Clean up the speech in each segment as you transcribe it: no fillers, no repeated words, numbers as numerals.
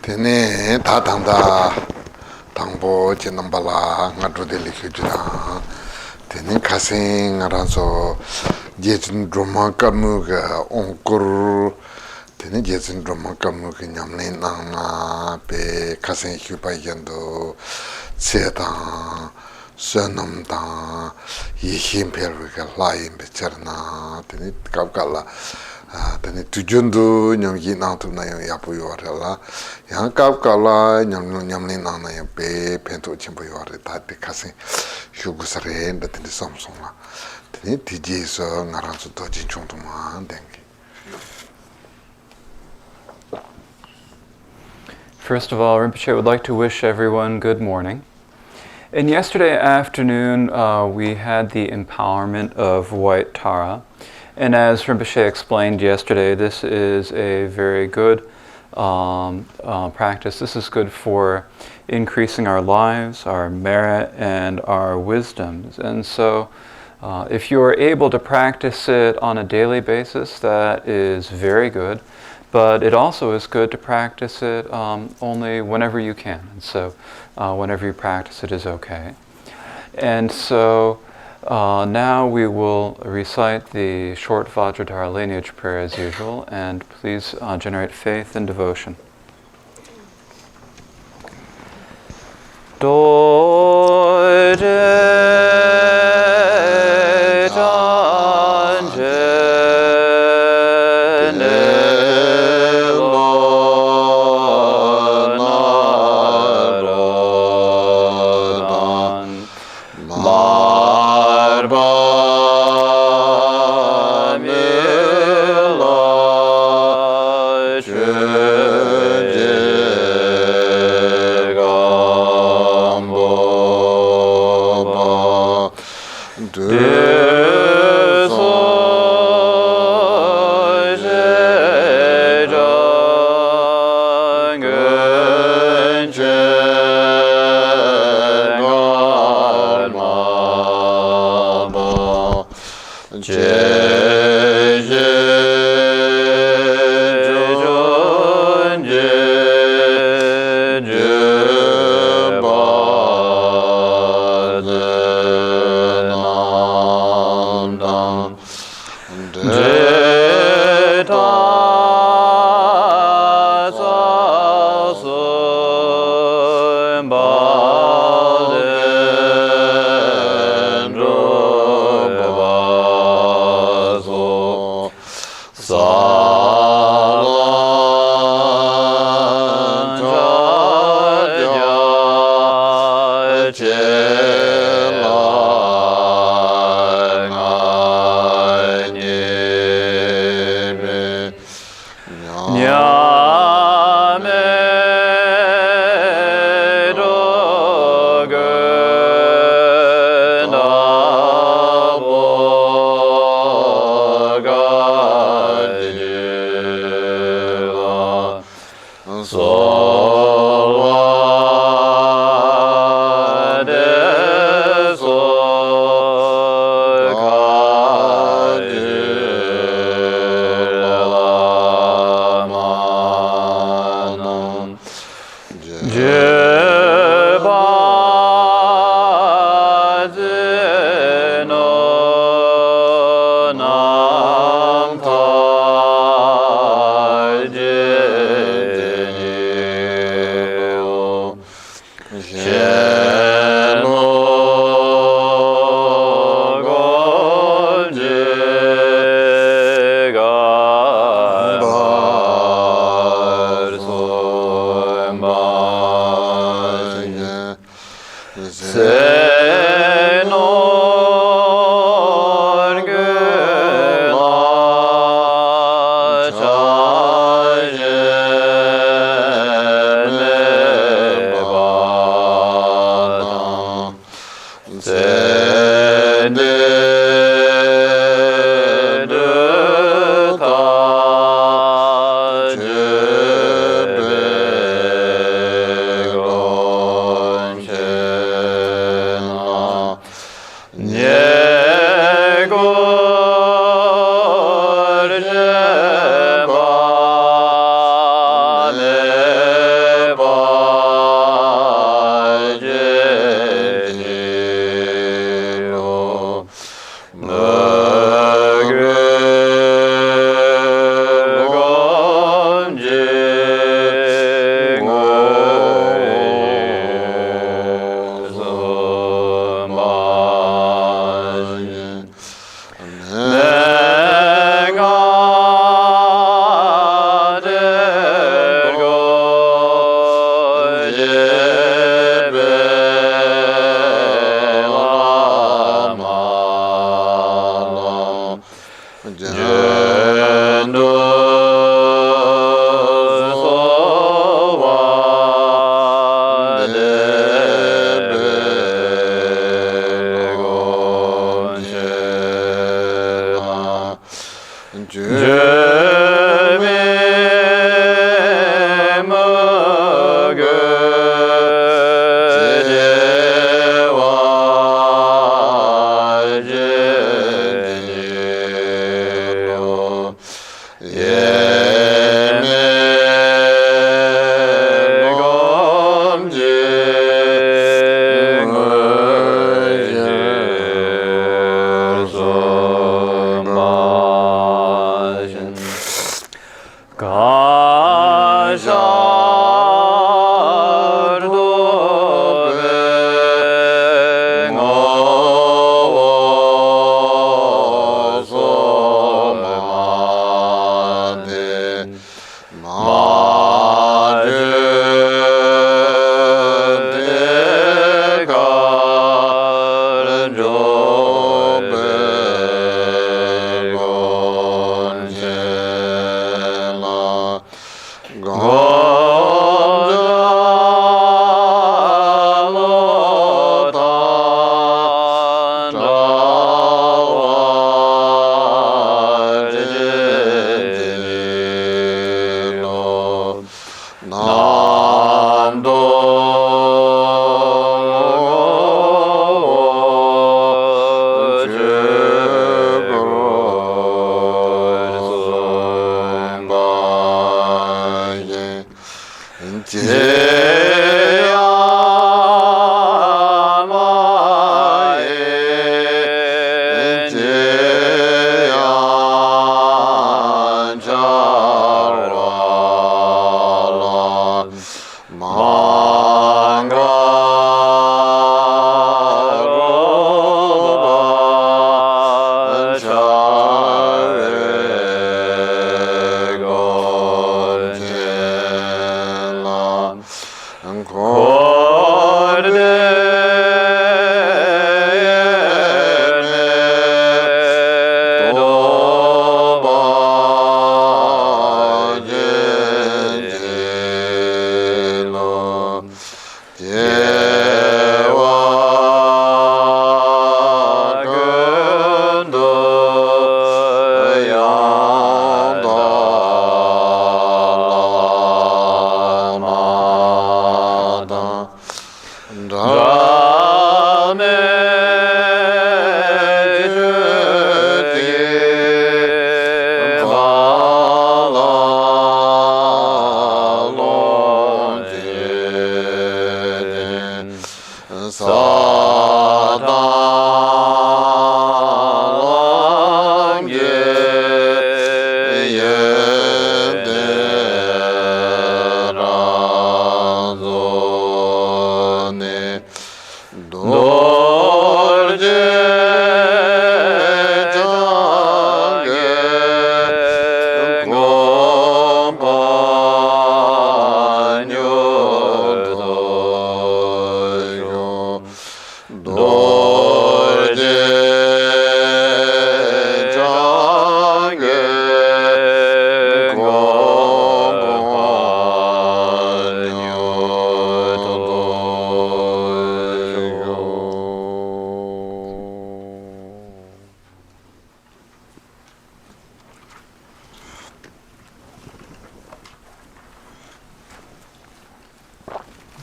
Tene tatanda tangbo chenambala ngadrodeli kujuna. Tene kasing aranso jetin drama kamuga onkur. Tene jetin drama kamuga nyamne nanga pe kasing hyupayendo tsetang sonamtang yihim perwiga laim becharna. Tene kapkala. Tene tujundu nyamgi nangtu na yang yapu yuwarela yang kapkala nyamni nang na yang pe pento chimpo yuware tati kasi shugusare nda tene samsung la tene tiji so ngaransu dojin chungtu ma dengi. First of all, Rinpoche would like to wish everyone good morning. And yesterday afternoon, we had the empowerment of white Tara. And as Rinpoche explained yesterday, this is a very good practice. This is good for increasing our lives, our merit, and our wisdoms. And so if you are able to practice it on a daily basis, that is very good. But it also is good to practice it only whenever you can. And so whenever you practice it is okay. And so now we will recite the short Vajradhara lineage prayer as usual, and please generate faith and devotion. Dorje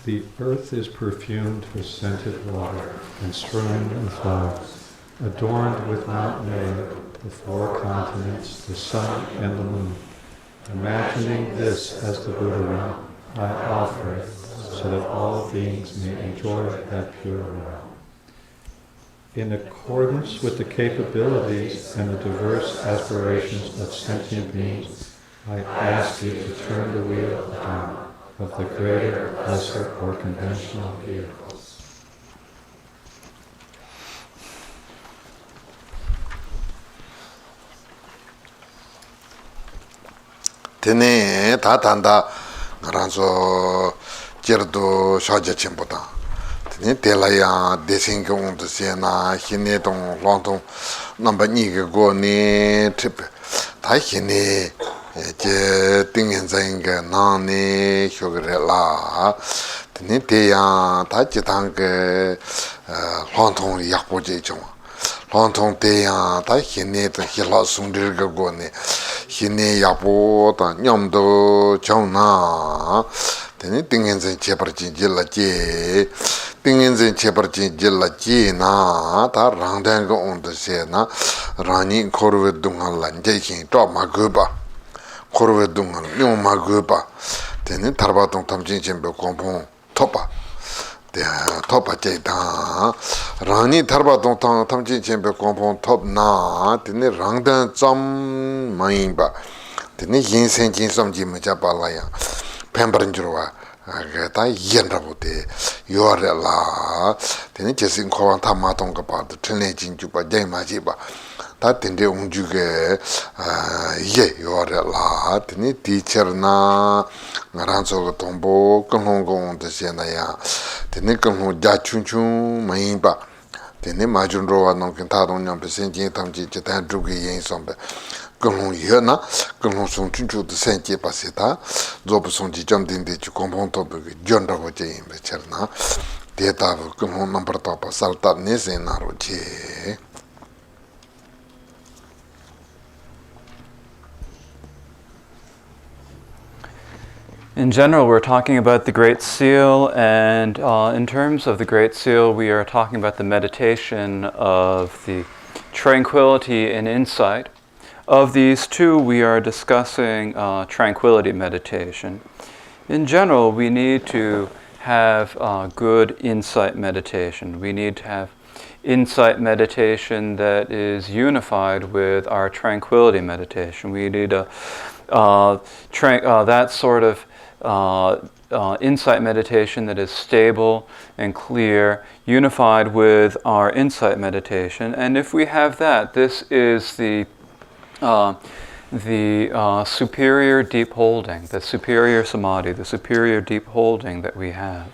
The earth is perfumed with scented water and strewn with flowers, adorned with Mount May, the four continents, the sun and the moon. Imagining this as the Buddha realm, I offer it so that all beings may enjoy that pure realm. In accordance with the capabilities and the diverse aspirations of sentient beings, I ask you to turn the wheel of Dharma, of the greater, lesser, or conventional vehicles. Tene tatanda ngaranzo jirdo shaja chimboda. Tene telaya desing ung de sena hine dong longdong namba ni ge go ni trip. Ta hine je dingen zeng na ne hyogre la. Tene teya ta jitang ge longdong yakbo je chong. Longdong teya ta hine de hila sungdir ge go ne. Hine yapo ta nyamdo chong na teni tingenzen cheparchin jilla je tingenzen cheparchin jilla je na ta rangdang ga onda se na rani korwe dungal lan je kin to ma goba korwe dungal mi ma goba teni tarba tong tamjin chembe kompon topa topa je ta rani tarba tong tamjin chembe kompon top na teni rangdang cham main ba tene yin sen jin som ji me ja pa la ya pember njurwa ga ta yen ra bu de yo re la tene je sin ko ta ma tong ka pa de tene jin ju pa jai ma ji ba ta tende ung ju ge ye yo re la tene teacher na ngaran so tombo kong gong de se na ya tene kong ja chun chun ma yin ba tene ma jun ro wa no kin ta dong nyam pe sen jin tam ji je tan ju ge yin som be kong ye na kong song chun chu de sen je pa se ta zo bu song ji jam din de ju kong pon to be jon da go je yin be cher na de ta bu kong number to pa sal ta ne se na ro je. In general, we're talking about the Great Seal, and in terms of the Great Seal, we are talking about the meditation of the tranquility and insight. Of these two, we are discussing Tranquility Meditation. In general, we need to have good insight meditation. We need to have insight meditation that is unified with our Tranquility Meditation. We need that sort of insight meditation that is stable and clear, unified with our insight meditation. And if we have that, this is the superior deep holding, the superior samadhi, the superior deep holding that we have.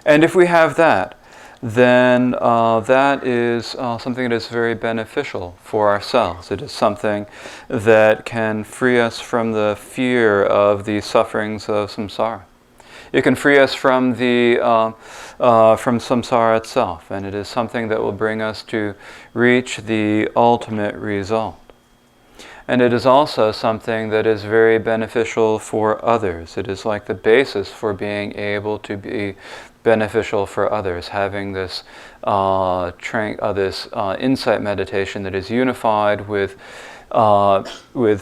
And if we have that, then that is something that is very beneficial for ourselves. It is something that can free us from the fear of the sufferings of samsara. It can free us from from samsara itself, and it is something that will bring us to reach the ultimate result. And it is also something that is very beneficial for others. It is like the basis for being able to be beneficial for others, having this insight meditation that is unified with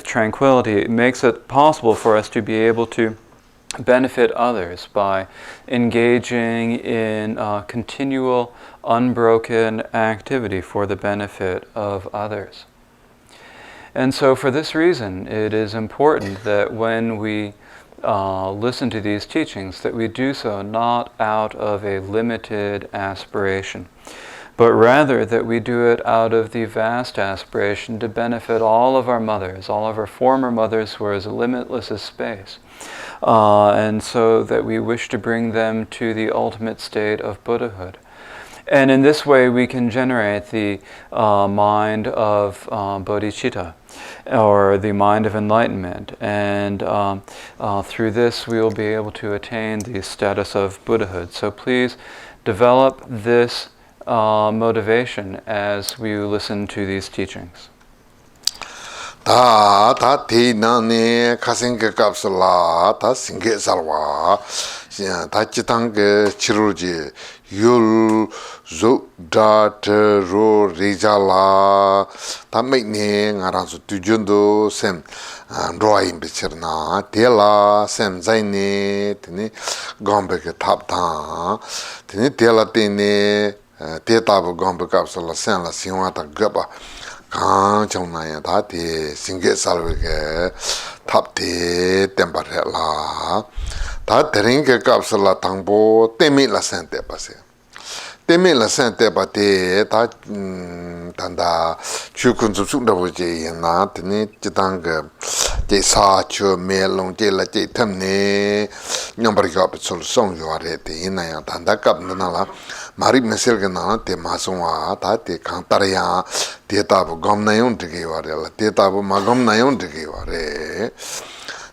tranquility. It makes it possible for us to be able to benefit others by engaging in continual, unbroken activity for the benefit of others. And so for this reason, it is important that when we listen to these teachings, that we do so not out of a limited aspiration, but rather that we do it out of the vast aspiration to benefit all of our mothers, all of our former mothers who are as limitless as space, and so that we wish to bring them to the ultimate state of Buddhahood. And in this way we can generate the mind of bodhicitta, or the mind of enlightenment, and through this we will be able to attain the status of Buddhahood. So please develop this motivation as we listen to these teachings. Ta ti na ne kasinga kapsula ta singe salwa ta chitang chiruji yul zo da ro rijala ta make ne ngaran su tujundo sem roim bichirna tela sem zaine tini gombe ke tap ta tini tela tini teta bu gombe kapsula sen la siwa ta gaba 강 정나야 다디 싱게 살베게 탑디 템바레라 다 데링게 갑슬라 당보 때미라 센테 바세 때미라 센테 바데 다 단다 추군 줍줍다 보지 나 드니 지당게 제사초 멜롱 제라 제탐네 냠버가 비솔 송요아레 데이나야 단다 갑나라 마리 메셀게나 테 마송와 다테 칸타리아 데이터부 검나용 되게와레라 데이터부 마검나용 되게와레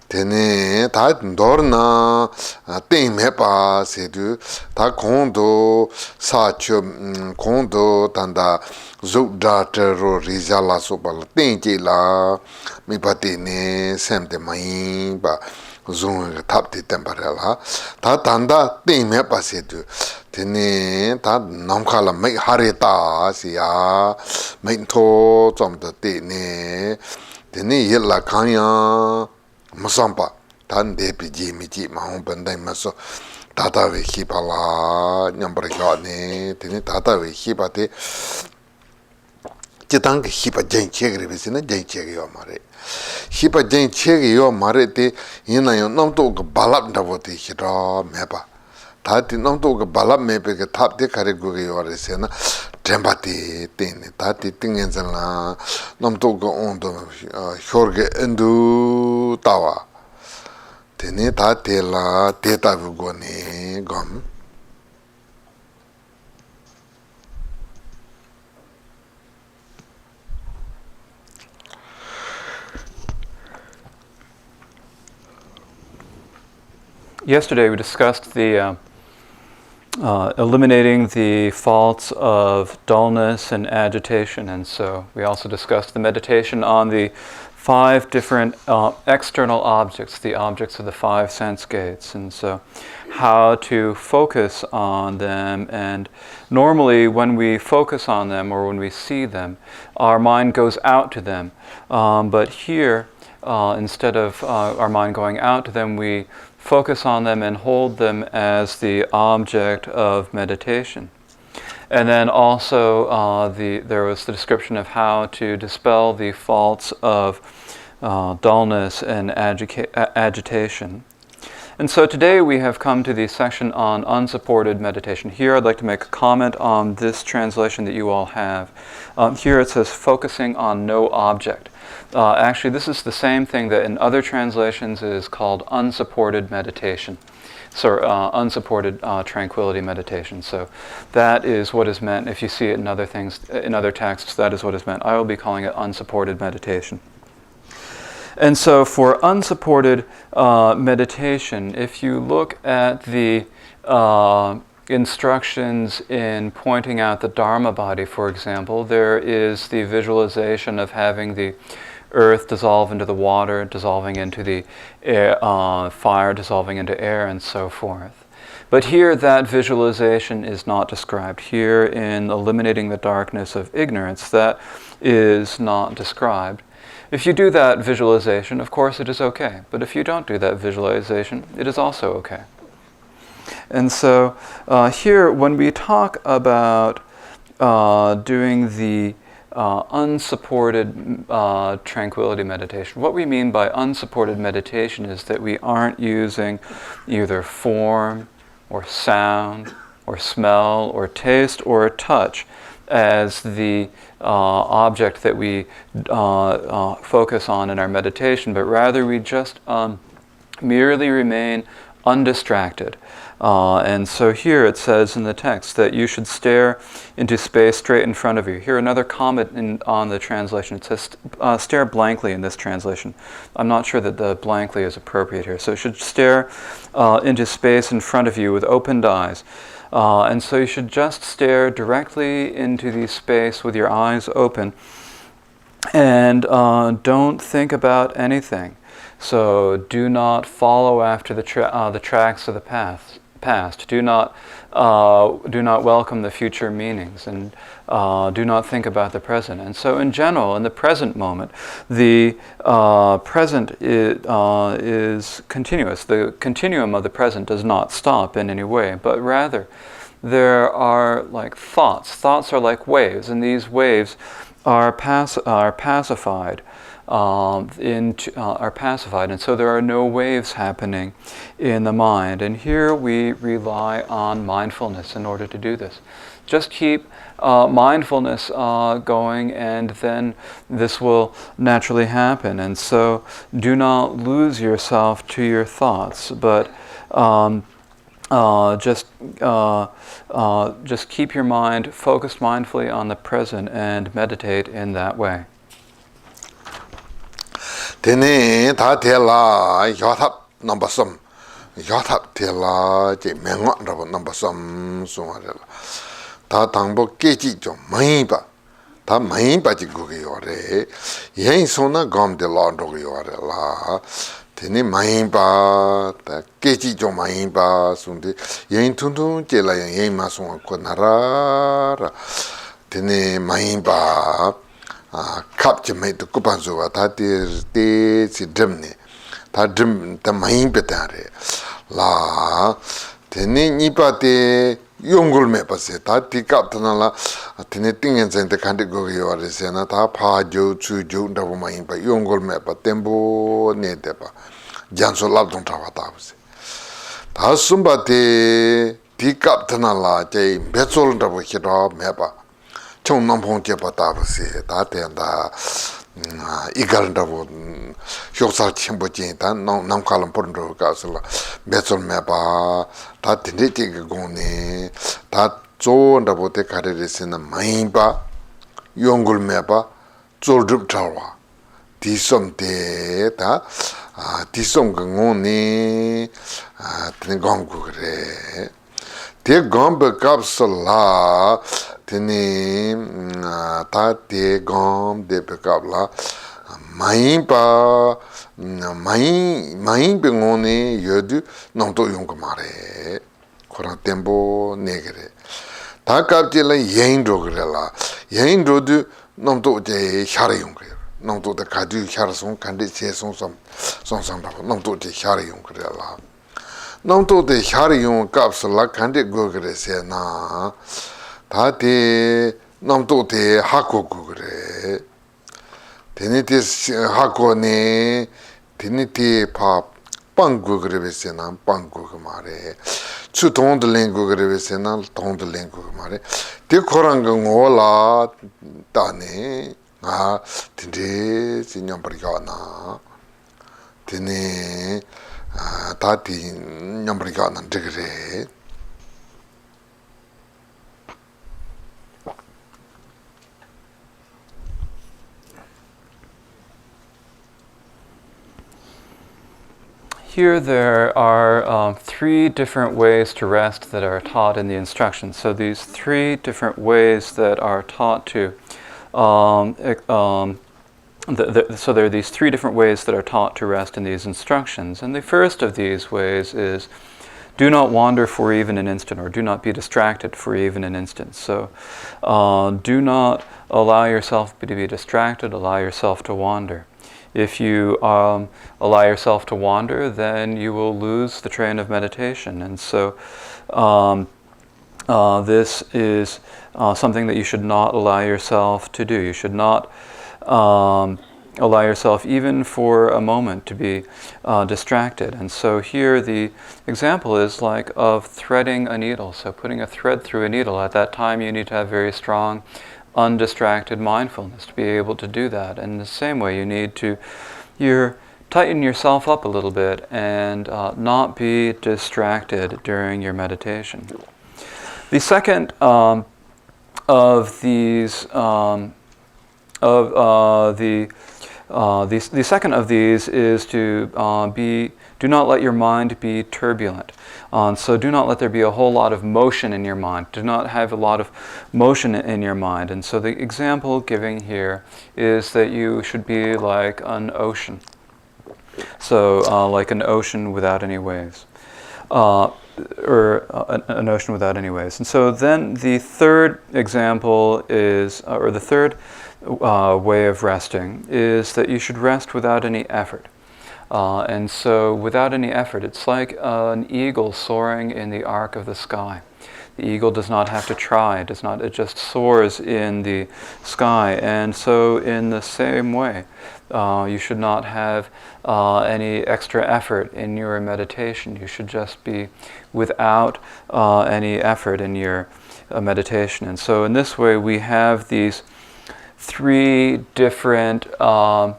테네 다 도르나 땡메파 세두 다 공도 사초 공도 단다 족다트로 리잘라 소발 땡지라 미바티네 샘데 마이바 zung tapti temparela ta tanda teme pasedu tene ta namkhala mai harita sia mai tho chomda tene tene yella khanya masampa tan de piji miji mahon bandai maso tata ve hipala nyambra gane tene tata ve hipate Chitang hipa jen chegri bisina jen chegi yo mare. Hipa jen chegi yo mare te ina yo namto ka balap ndabo te hira meba. Tati namto ka balap mebe ke tap te kare guge yo re se na tremba te tene. Tati tingen zan la namto ka ondo hiorge endu tawa. Tene ta te la te tabu go ne gom. Yesterday we discussed the eliminating the faults of dullness and agitation, and so we also discussed the meditation on the 5 different external objects, the objects of the 5 sense gates, and so how to focus on them. And normally when we focus on them or when we see them, our mind goes out to them, but here instead of our mind going out to them, we focus on them and hold them as the object of meditation. And then also there was the description of how to dispel the faults of dullness and agitation. And so today we have come to the section on unsupported meditation. Here I'd like to make a comment on this translation that you all have. Here it says focusing on no object. Actually, this is the same thing that in other translations is called unsupported meditation. So unsupported tranquility meditation. So that is what is meant. If you see it in other things, in other texts, that is what is meant. I will be calling it unsupported meditation. And so for unsupported meditation, if you look at the instructions in pointing out the Dharma body, for example, there is the visualization of having the earth dissolve into the water, dissolving into the air, fire dissolving into air, and so forth. But here that visualization is not described. Here in eliminating the darkness of ignorance, that is not described. If you do that visualization, of course it is okay. But if you don't do that visualization, it is also okay. And so here, when we talk about doing the unsupported tranquility meditation, what we mean by unsupported meditation is that we aren't using either form or sound or smell or taste or touch as the object that we focus on in our meditation, but rather we just merely remain undistracted. And so here it says in the text that you should stare into space straight in front of you. Here another comment on the translation. It says stare blankly in this translation. I'm not sure that the blankly is appropriate here. So you should stare into space in front of you with opened eyes. And so you should just stare directly into the space with your eyes open and don't think about anything. So do not follow after the tracks of the past. Do not welcome the future meanings, and do not think about the present. And so in general, in the present moment, the present is continuous. The continuum of the present does not stop in any way, but rather there are like thoughts. Thoughts are like waves, and these waves are pacified. Are pacified, and so there are no waves happening in the mind. And here we rely on mindfulness in order to do this. Just keep mindfulness going, and then this will naturally happen. And so do not lose yourself to your thoughts, but just keep your mind focused mindfully on the present and meditate in that way. Tene ta tela yathap number some yathap tela je menga number some sumarela ta tangbo keji jo maiba ta maiba ji guge yore yen sona gom de la ndo yore la tene maiba ta keji jo maiba sunde yen tuntu je la yen ma so ko nara tene maiba kapje me to kupanzo ta te si drimne ta drim ta main betare la tene ni pa te yongul me pase ta tikap tanala tine tingen zente kandi go yore sena ta pha jo chu jo ndabu mai pa yongul me pa tembo ne de pa janso lab dong ta ta pase ta sumba te tikap tanala je betsol ndabu khida me pa chong nam phong je pa ta pase ta te da igal ndabu hyoksa chimbo jin ta nam kalam porndo ka sala betsol me pa 다 딘데티가 고네 다 조온다 보테 카레레스나 마인바 용굴메바 졸줍타와 디솜데 다 디솜가 고네 트링광고 그래 대검베 갑슬라 테니 다 대검 데베갑라 마인바 마인 병원에 여두 농도 용거 말해 코랑 템보 네그래 다 갑질라 예인도 그래라 예인도도 농도 제 샤르 용거 농도도 가두 샤르송 간데 제송 송상다 농도 제 샤르 용 그래라 농도도 샤르 용 값슬라 간데 고 그래세나 다데 농도도 하고 그래 데니티 하고네 데니티 파 빵고 그래베세나 빵고 그 말에 추동도 랭고 그래베세나 동도 랭고 그 말에 데코랑 거라 다네 딘데 진념버리가나 데네 다디 냠버리가나 되그래 Here there are three different ways to rest that are taught in the instructions. So these three different ways that are taught to, so there are these three different ways that are taught to rest in these instructions. And the first of these ways is, do not wander for even an instant, or do not be distracted for even an instant. So do not allow yourself to be distracted, allow yourself to wander. If you allow yourself to wander, then you will lose the train of meditation. And so this is something that you should not allow yourself to do. You should not allow yourself even for a moment to be distracted. And so here the example is like of threading a needle. So putting a thread through a needle, at that time you need to have very strong undistracted mindfulness to be able to do that. And in the same way, you need to tighten yourself up a little bit and not be distracted during your meditation. The second of these the second of these is to do not let your mind be turbulent. So do not let there be a whole lot of motion in your mind. Do not have a lot of motion in your mind. And so the example giving here is that you should be like an ocean. So like an ocean without any waves. An ocean without any waves. And so then the third example is, or the third way of resting is that you should rest without any effort. And so without any effort, it's like an eagle soaring in the arc of the sky. The eagle does not have to try, it just soars in the sky. And so in the same way, you should not have any extra effort in your meditation. You should just be without any effort in your meditation. And so in this way, we have these three different things,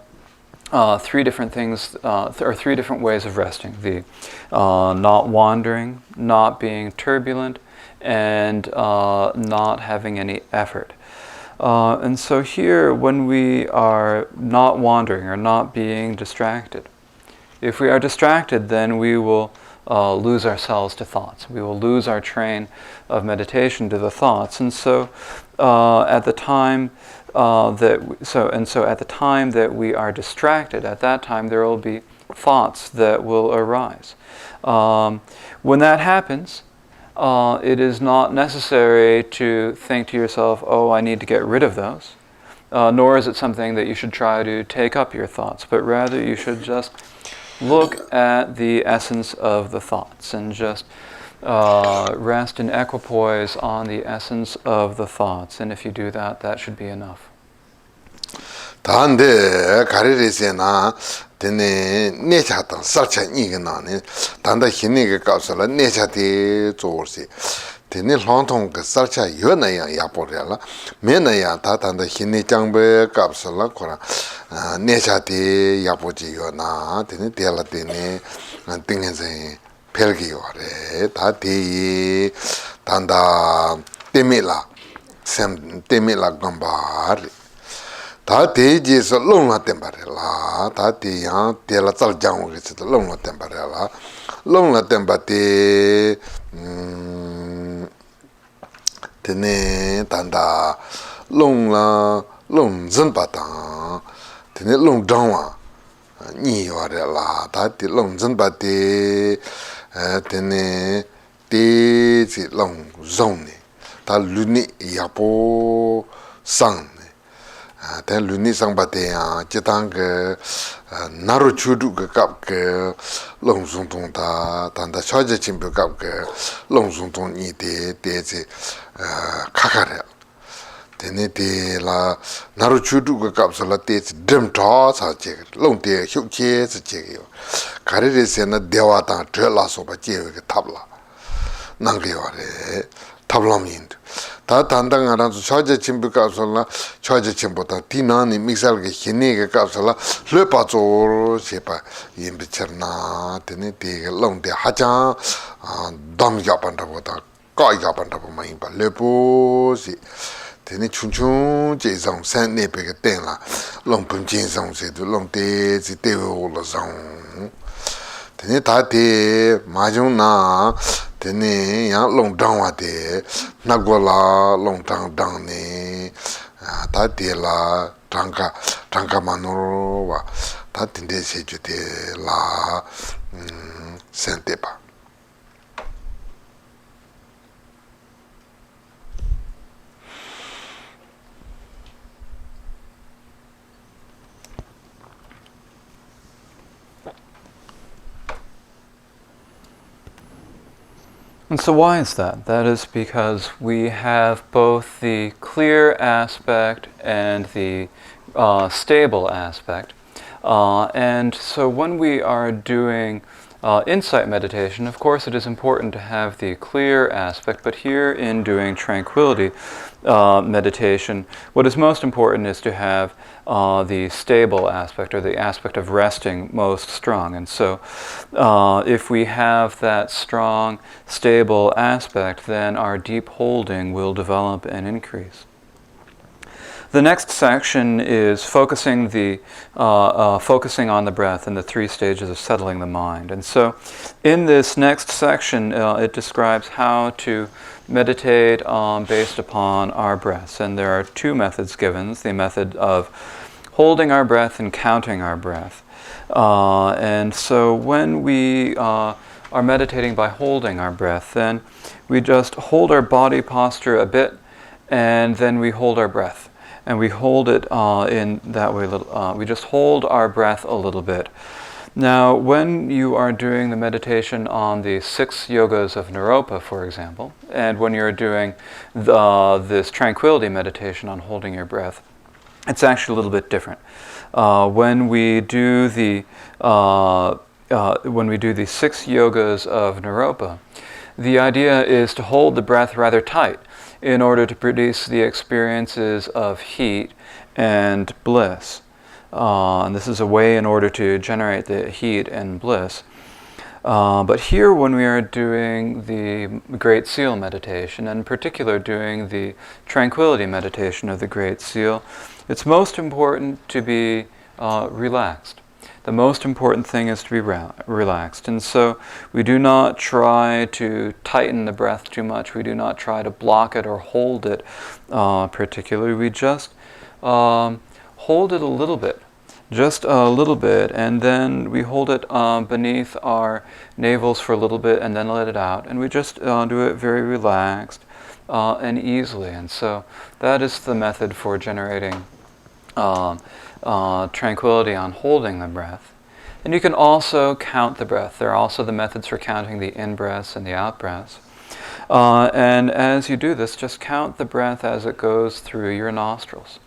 or three different ways of resting: the not wandering, not being turbulent, and not having any effort. And so here, when we are not wandering or not being distracted, if we are distracted, then we will lose ourselves to thoughts. We will lose our train of meditation to the thoughts. And so at the time at the time that we are distracted, at that time there will be thoughts that will arise. When that happens, it is not necessary to think to yourself, oh, I need to get rid of those. Nor is it something that you should try to take up your thoughts, but rather you should just look at the essence of the thoughts and just rest in equipoise on the essence of the thoughts. And if you do that, that should be enough. 단데 가리리세나 데네 네차다 살차 이게나네 단다 힘이게 값을 네차디 조르시 데네 롱통 그 살차 요나야 야보려라 메나야 다 단다 힘이 장배 값을 거라 네차디 야보지 요나 데네 데라 데네 띵해세 펠기요래 다디 단다 데밀라 셈 데밀라 gambar 다 대지에서 롱라 템바레라 다 대양 대라 짤장 그래서 롱라 템바레라 롱라 템바테 테네 단다 롱라 롱전바다 테네 롱장와 니와레라 다티 롱전바테 테네 대지 롱존네 다 루니 야포 상 then luni sangbate jitang ke naru chudu ke kap ke long sung tong ta tanda chaje chimbe kap ke long sung tong ni de je kakare tene de la naru chudu ke kap so la de dim ta sa je long de hyuk che se je yo kare re se na dewa ta de la so ba je ke tabla nang ge yo re tablam yin 다 단당 알아서 처제 침부 값을라 처제 침보다 디나니 믹살게 희니게 값을라 르파조 제파 임비처나 되네 되게 롱데 하자 담야 반다보다 까이가 반다보 많이 봐 레포시 되네 춘춘 제성 산네베게 땡라 롱분 진성세도 롱데 지대오로성 되네 다데 마중나 되네 야 롱당와데 나고라 롱당당네 다데라 장가마노와 다딘데 세주데라 센테바 And so why is that? That is because we have both the clear aspect and the stable aspect. And so when we are doing insight meditation, of course it is important to have the clear aspect, but here in doing tranquility meditation, what is most important is to have the stable aspect, or the aspect of resting, most strong. And so if we have that strong, stable aspect, then our deep holding will develop and increase. The next section is focusing on the breath and the three stages of settling the mind. And so in this next section, it describes how to meditate based upon our breaths. And there are two methods given, the method of holding our breath and counting our breath. And so when we are meditating by holding our breath, then we just hold our body posture a bit, and then we hold our breath. And we hold it in that way. We just hold our breath a little bit. Now, when you are doing the meditation on the 6 yogas of Naropa, for example, and when you're doing this tranquility meditation on holding your breath, it's actually a little bit different. When we do the 6 yogas of Naropa, the idea is to hold the breath rather tight in order to produce the experiences of heat and bliss. And this is a way in order to generate the heat and bliss. But here, when we are doing the Great Seal meditation, and in particular doing the tranquility meditation of the Great Seal, it's most important to be relaxed. The most important thing is to be relaxed. And so we do not try to tighten the breath too much. We do not try to block it or hold it particularly. We just hold it a little bit. Just a little bit, and then we hold it beneath our navels for a little bit and then let it out. And we just do it very relaxed and easily. And so that is the method for generating tranquility on holding the breath. And you can also count the breath. There are also the methods for counting the in-breaths and the out-breaths. And as you do this, just count the breath as it goes through your nostrils.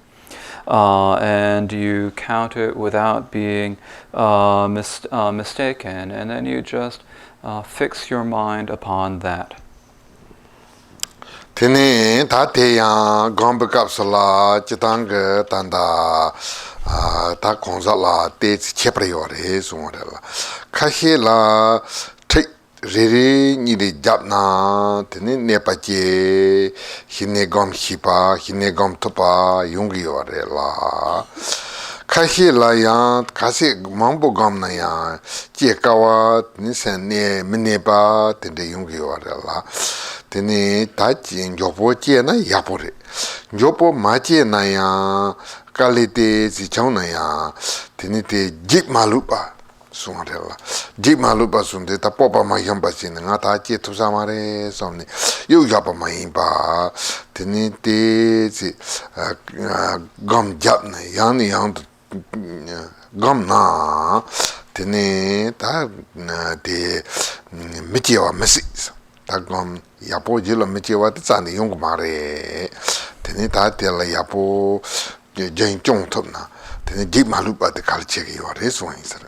And you count it without being mistaken. And then you just fix your mind upon that. Tene tateya gombe kapsula chitanga tanda ta konzala te chepriore sumorela kashi la riri niri japna tene nepache hine gom hipa hine gom topa yungi yore la kashi la ya kasi mambo gom na ya che kawa nisen ne minepa tende yungi yore la tene tachi njopo che na yapore njopo ma che na ya kalite zichang na ya tene te jik malupa sungarela jik malupa sunde ta popa ma yamba sin nga ta che tu samare somni yu yapa ma imba tene te zi gom jap na yang yang gom na tene ta de michewa mesi ta gom yapo jilo michewa te zani yung mare tene ta te la yapo jen chong top na tene jik malupa te kalche ki yore suwa insara.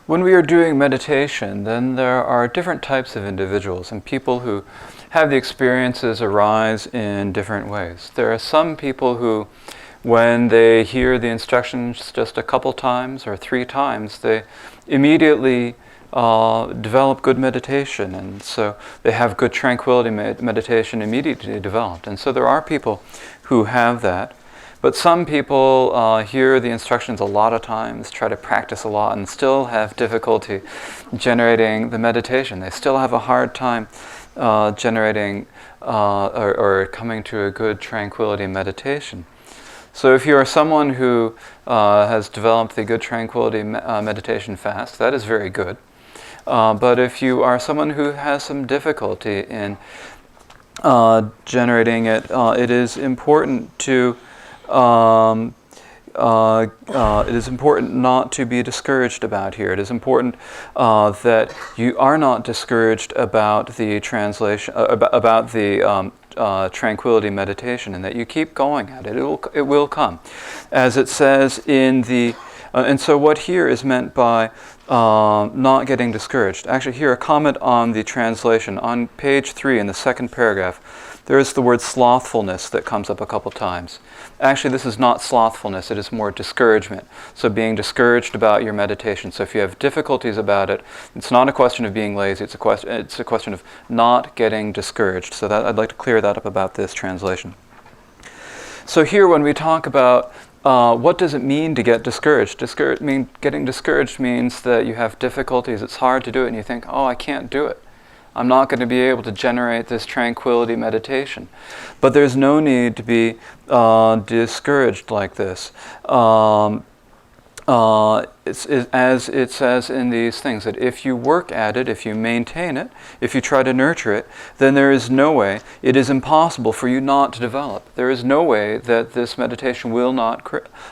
When we are doing meditation, then there are different types of individuals and people who have the experiences arise in different ways. There are some people who, when they hear the instructions just a couple times or 3 times, they immediately develop good meditation, and so they have good tranquility meditation immediately developed. And so there are people who have that. But some people hear the instructions a lot of times, try to practice a lot, and still have difficulty generating the meditation. They still have a hard time generating or coming to a good tranquility meditation. So if you are someone who has developed the good tranquility meditation fast, that is very good. But if you are someone who has some difficulty in generating it, it is important to it is important not to be discouraged about here. It is important that you are not discouraged about the translation, about the tranquility meditation, and that you keep going at it. It will come, as it says in the. And so, what here is meant by not getting discouraged? Actually, here a comment on the translation on page 3 in the second paragraph. There is the word slothfulness that comes up a couple times. Actually, this is not slothfulness, it is more discouragement. So being discouraged about your meditation. So if you have difficulties about it, it's not a question of being lazy, it's a question of not getting discouraged. So that I'd like to clear that up about this translation. So here when we talk about what does it mean to get discouraged? Getting discouraged means that you have difficulties, it's hard to do it, and you think, oh, I can't do it. I'm not going to be able to generate this tranquility meditation. But there's no need to be discouraged like this. It's as it says in these things, that if you work at it, if you maintain it, if you try to nurture it, then there is no way, it is impossible for you not to develop. There is no way that this meditation will not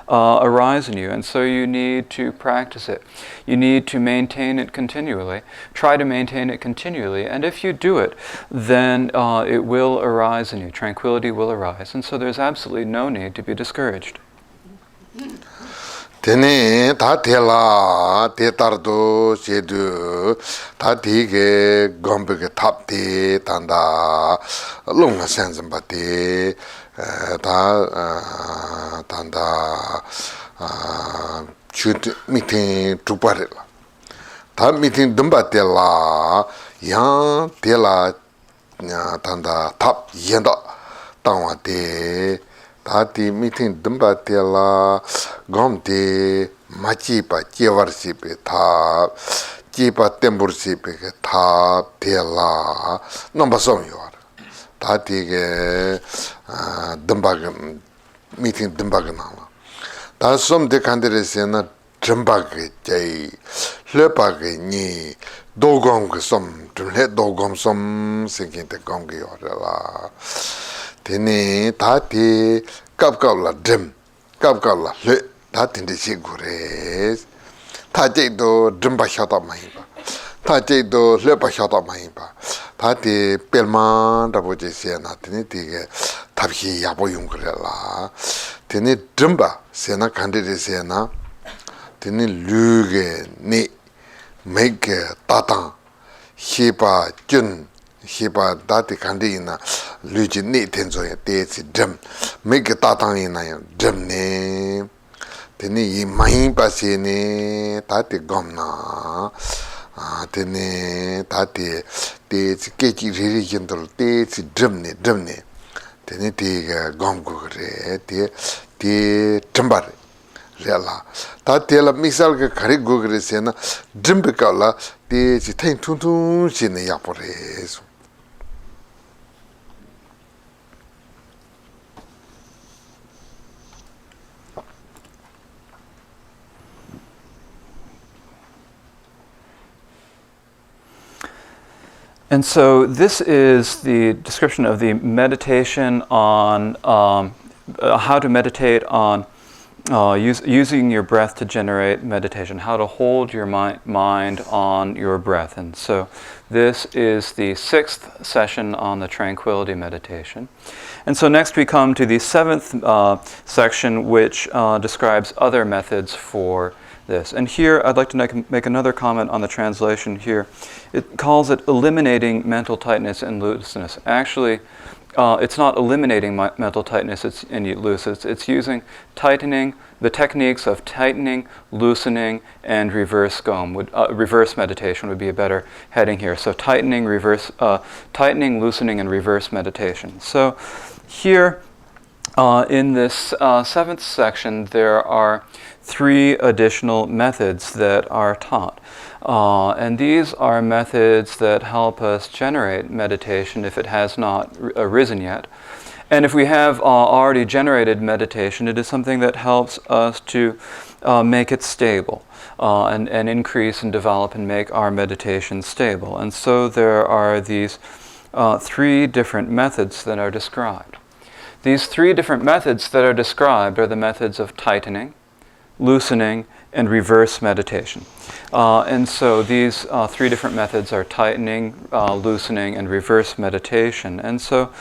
arise in you. And so you need to practice it. You need to maintain it continually. Try to maintain it continually. And if you do it, then it will arise in you. Tranquility will arise. And so there's absolutely no need to be discouraged. Tene ta tela te tardo sedu ta tige gombe ke tap te tanda lunga sensen bate ta tanda chut meeting tuparela ta meeting dumba tela yang tela tanda tap yenda tangwa te Tati meeting dumba tela gom te machipa chevarsipe ta chipa tembursipe ke ta tela number some yor tati ke dumba meeting dumba ganala 다 somde kanderesena jambage jai lepage ni dogom ke som tumle dogom som sekinte gomge yorala tene tati kapkala dim kapkala le tati de sigure taje do jamba shata maiba taje do lepa shata maiba tati pelman da boje sena tene tige tabhi yabo yungurela tene jamba sena kandere sena tene luge ni make tatang hipa jun hipa dati kandina luji ni tenzo ya tesi jam make tatang ina ya jam ne tene yi mahin pa se ne tati gomna tene tati tesi kechi riri jindol tesi jam ne tene tiga gom gugre te chambar rela ta tela misal ke khari gugre sena jimbikala te si tain tun sine yapores. And so this is the description of the meditation on how to meditate on using your breath to generate meditation, how to hold your mind on your breath. And so this is the 6th session on the Tranquility Meditation. And so next we come to the 7th section, which describes other methods for this. And here I'd like to make another comment on the translation here. It calls it eliminating mental tightness and looseness. Actually, it's not eliminating mental tightness and looseness. It's using tightening, the techniques of tightening, loosening, and reverse reverse meditation would be a better heading here. So tightening, loosening, and reverse meditation. So here in this 7th section, there are 3 additional methods that are taught. And these are methods that help us generate meditation if it has not arisen yet. And if we have already generated meditation, it is something that helps us to make it stable and increase and develop and make our meditation stable. And so there are these 3 different methods that are described. These 3 different methods that are described are the methods of tightening, loosening, and reverse meditation. And so these 3 different methods are tightening, loosening, and reverse meditation. And so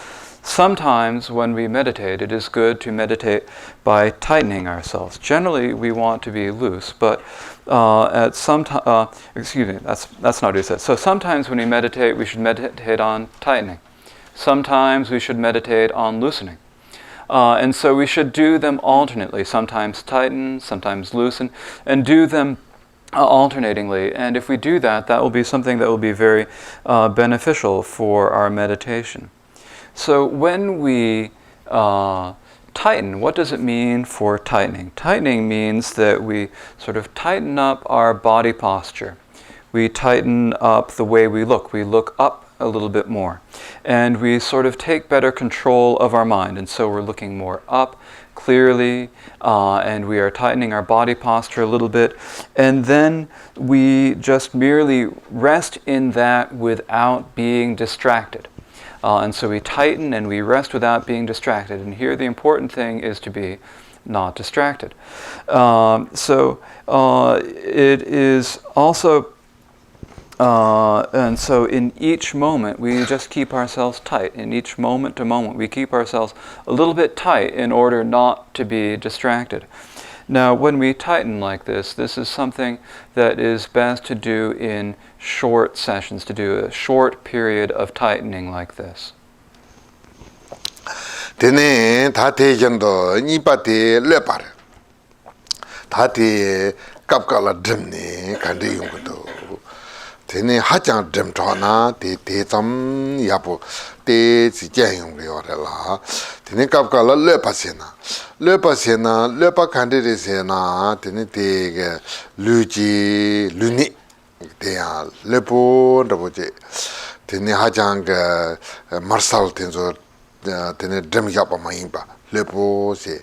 sometimes when we meditate, it is good to meditate by tightening ourselves. Generally, we want to be loose, but at some time, excuse me, that's not what he said. So sometimes when we meditate, we should meditate on tightening. Sometimes we should meditate on loosening. And so we should do them alternately, sometimes tighten, sometimes loosen, and do them alternatingly. And if we do that, that will be something that will be very beneficial for our meditation. So when we tighten, what does it mean for tightening? Tightening means that we sort of tighten up our body posture. We tighten up the way we look. We look up a little bit more. And we sort of take better control of our mind. And so we're looking more up clearly, and we are tightening our body posture a little bit. And then we just merely rest in that without being distracted. And so we tighten and we rest without being distracted. And here the important thing is to be not distracted. It is also and so in each moment, we just keep ourselves tight. In each moment to moment, we keep ourselves a little bit tight in order not to be distracted. Now, when we tighten like this is something that is best to do in short sessions, to do a short period of tightening like this. Tene tate jando nipate lepar. Tate kapkala dimne kandi yungudo. Tene hachang dim chona te tam yapo te si jayong yorela. Tene kapkala lepa sena lepa kandere sena tene te luji luni te ya lepo ndaboje. Tene hachang marsal tenzo tene dim yapa maimba lepo se.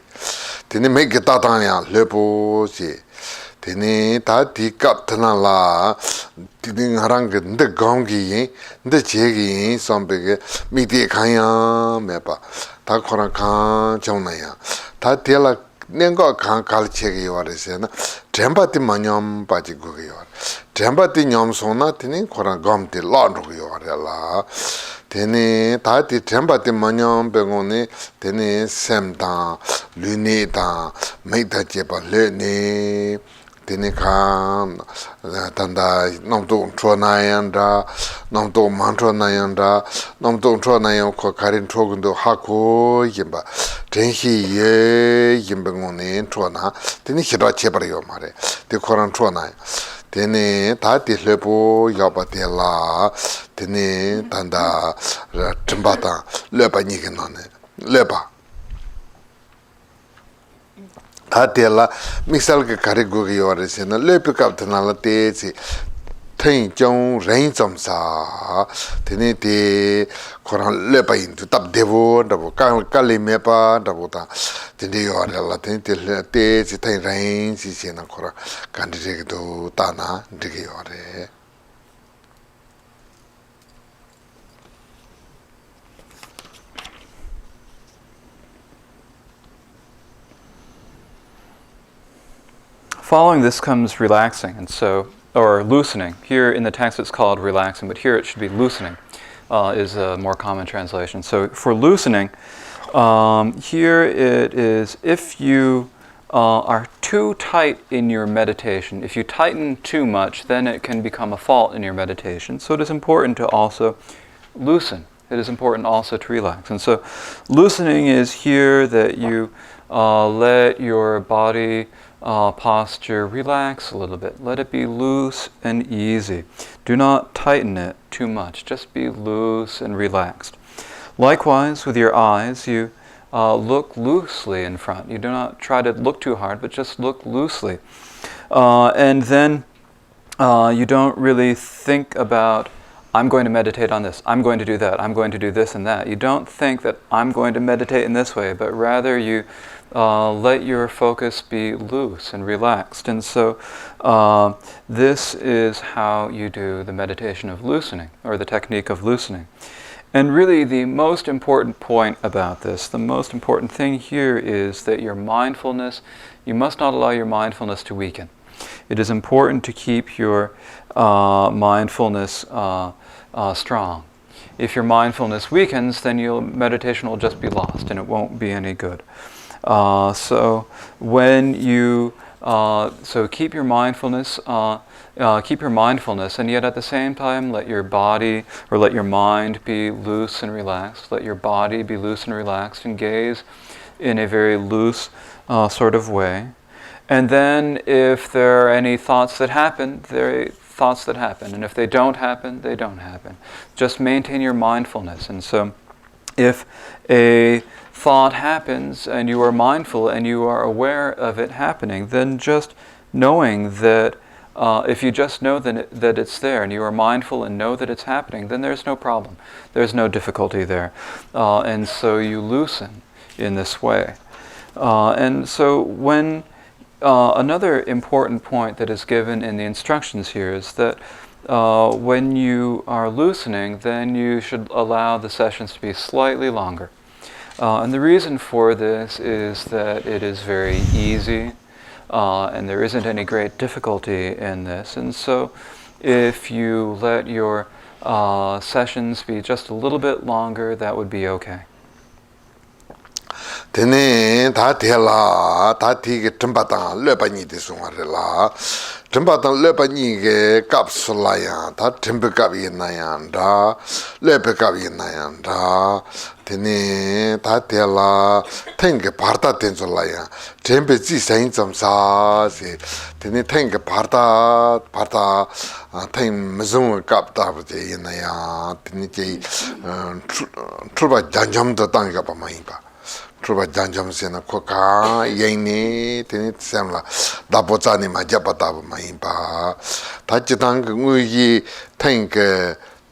tene me ge ta ta ya le po si tene ta di kap tana la tene harang ge de gong gi de che gi som be ge mi de khan ya me pa ta khora khan chong na ya ta de la nengo khan kal che ge yo re se na tremba ti manyam pa ji gu ge yo tremba ti nyom so na tene khora gom ti la ro ge yo re la tene ta ti tremba ti manyam be go ne tene sem ta lune ta me ta che pa le ne tene khan tanda nom to tro na yanda nom to man tro na yanda nom to tro na yo ko karin tro gun do ha ko yimba ten hi ye yimba go ne tro na tene hira che par yo mare te koran tro na tene ta ti lepo ya ba te la tene tanda timba ta le pa ni ke no ne le pa Atela, Mixal Carigo Yoris and a lepic up to Nalate, Tain Jong, Rain some sa, Tenete, Coran Lepa into Tap Devo, double Kali Mepa, double ta, Tendio, Latente, Tain Rain, Sisiana Cora, Candidate to Tana, Digiore. Following this comes relaxing, and so, or loosening. Here in the text it's called relaxing, but here it should be loosening, is a more common translation. So for loosening, here it is if you are too tight in your meditation, if you tighten too much, then it can become a fault in your meditation. So it is important to also loosen. It is important also to relax. And so loosening is here that you let your body posture relax a little bit. Let it be loose and easy. Do not tighten it too much. Just be loose and relaxed. Likewise, with your eyes, you look loosely in front. You do not try to look too hard, but just look loosely. And then you don't really think about, I'm going to meditate on this, I'm going to do that, I'm going to do this and that. You don't think that I'm going to meditate in this way, but rather you let your focus be loose and relaxed. And so this is how you do the meditation of loosening, or the technique of loosening. And really the most important point about this, the most important thing here is that your mindfulness, you must not allow your mindfulness to weaken. It is important to keep your mindfulness strong. If your mindfulness weakens, then your meditation will just be lost and it won't be any good. So when you keep your mindfulness, and yet at the same time let your body or let your mind be loose and relaxed. Let your body be loose and relaxed, and gaze in a very loose sort of way. And then if there are any thoughts that happen, they're thoughts that happen. And if they don't happen, they don't happen. Just maintain your mindfulness. And so if a thought happens and you are mindful and you are aware of it happening, then just knowing that if you just know that it's there and you are mindful and know that it's happening, then there's no problem. There's no difficulty there. And so you loosen in this way. And so when another important point that is given in the instructions here is that when you are loosening, then you should allow the sessions to be slightly longer. And the reason for this is that it is very easy and there isn't any great difficulty in this. And so if you let your sessions be just a little bit longer, that would be okay. Tene ta tela ta ti ke tempatan le pa ni de sungwa la tempatan le pa ni ke kapsula ya ta tempe kap yin na ya da le pe kap yin na ya da tene ta tela ten ke parta ten so la ya tempe ji sain cham sa se tene ten ke parta ten mezung kap ta bu je yin na ya tene ji truba janjam da tang ga pa mai ba Truba Janjam Sena Koka, Yeni, Tenit Semla, Dabozani Majapatabu Maimba, Tachitang Uyi, Tank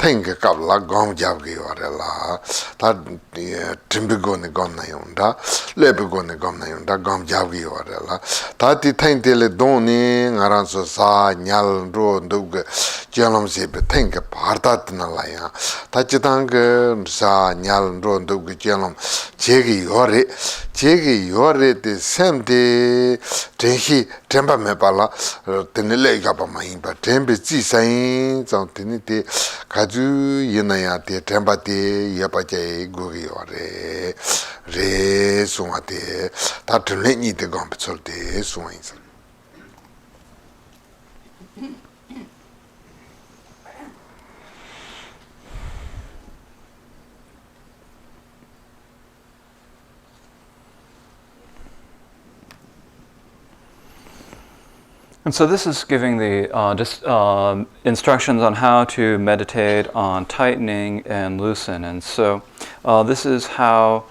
think kabla gom jab gi warela ta timbigo ne gom na yunda lebigo ne gom na yunda gom jab gi warela ta ti think tele doni ngaran so sa nyal ro ndug jelam se be think bhartat na la ya ta chitang sa nyal ro ndug jelam jegi yore de semde tenhi temba me pala tenele ga pa mai ba tembe ji sain zang tenite kaju yinaya te temba te yapa je gugi yore re sunga te ta tenle ni te gam pchol te sunga insa. And so this is giving the instructions on how to meditate on tightening and loosen. And so this is how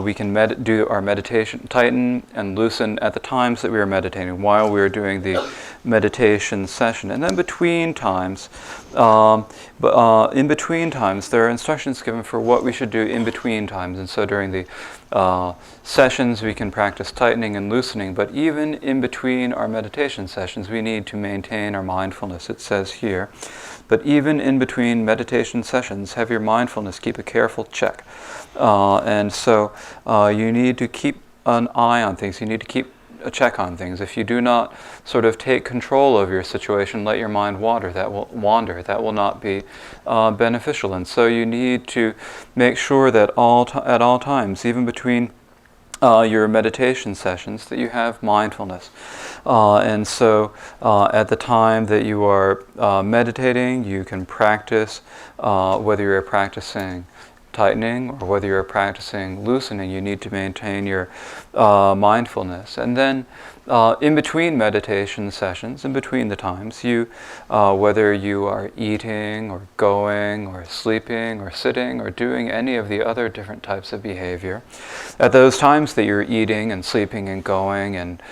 we can do our meditation, tighten and loosen at the times that we are meditating, while we are doing the meditation session. And then between times, in between times, there are instructions given for what we should do in between times. And so during the sessions, we can practice tightening and loosening, but even in between our meditation sessions, we need to maintain our mindfulness. It says here, but even in between meditation sessions, have your mindfulness, keep a careful check. And so you need to keep an eye on things. You need to keep a check on things. If you do not sort of take control of your situation, let your mind wander. That will not be beneficial. And so you need to make sure that at all times, even between your meditation sessions, that you have mindfulness. And so at the time that you are meditating, you can practice, whether you're practicing tightening or whether you're practicing loosening, you need to maintain your mindfulness. And then in between meditation sessions, in between the times, whether you are eating or going or sleeping or sitting or doing any of the other different types of behavior, at those times that you're eating and sleeping and going and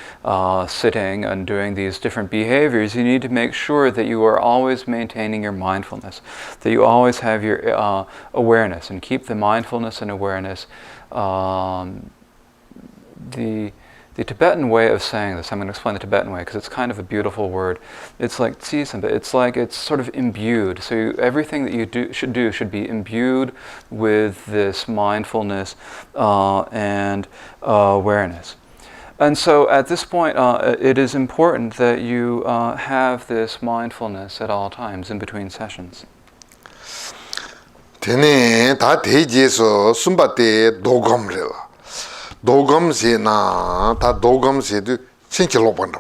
sitting and doing these different behaviors, you need to make sure that you are always maintaining your mindfulness, that you always have your awareness, and keep the mindfulness and awareness. The Tibetan way of saying this, I'm going to explain the Tibetan way because it's kind of a beautiful word. It's like tsisampa. It's like it's sort of imbued. So everything that you should be imbued with this mindfulness and awareness. And so at this point, it is important that you have this mindfulness at all times in between sessions. Tene ta teje so sumbate dogam rela. Dogam se na ta dogam se du chinchi lopanda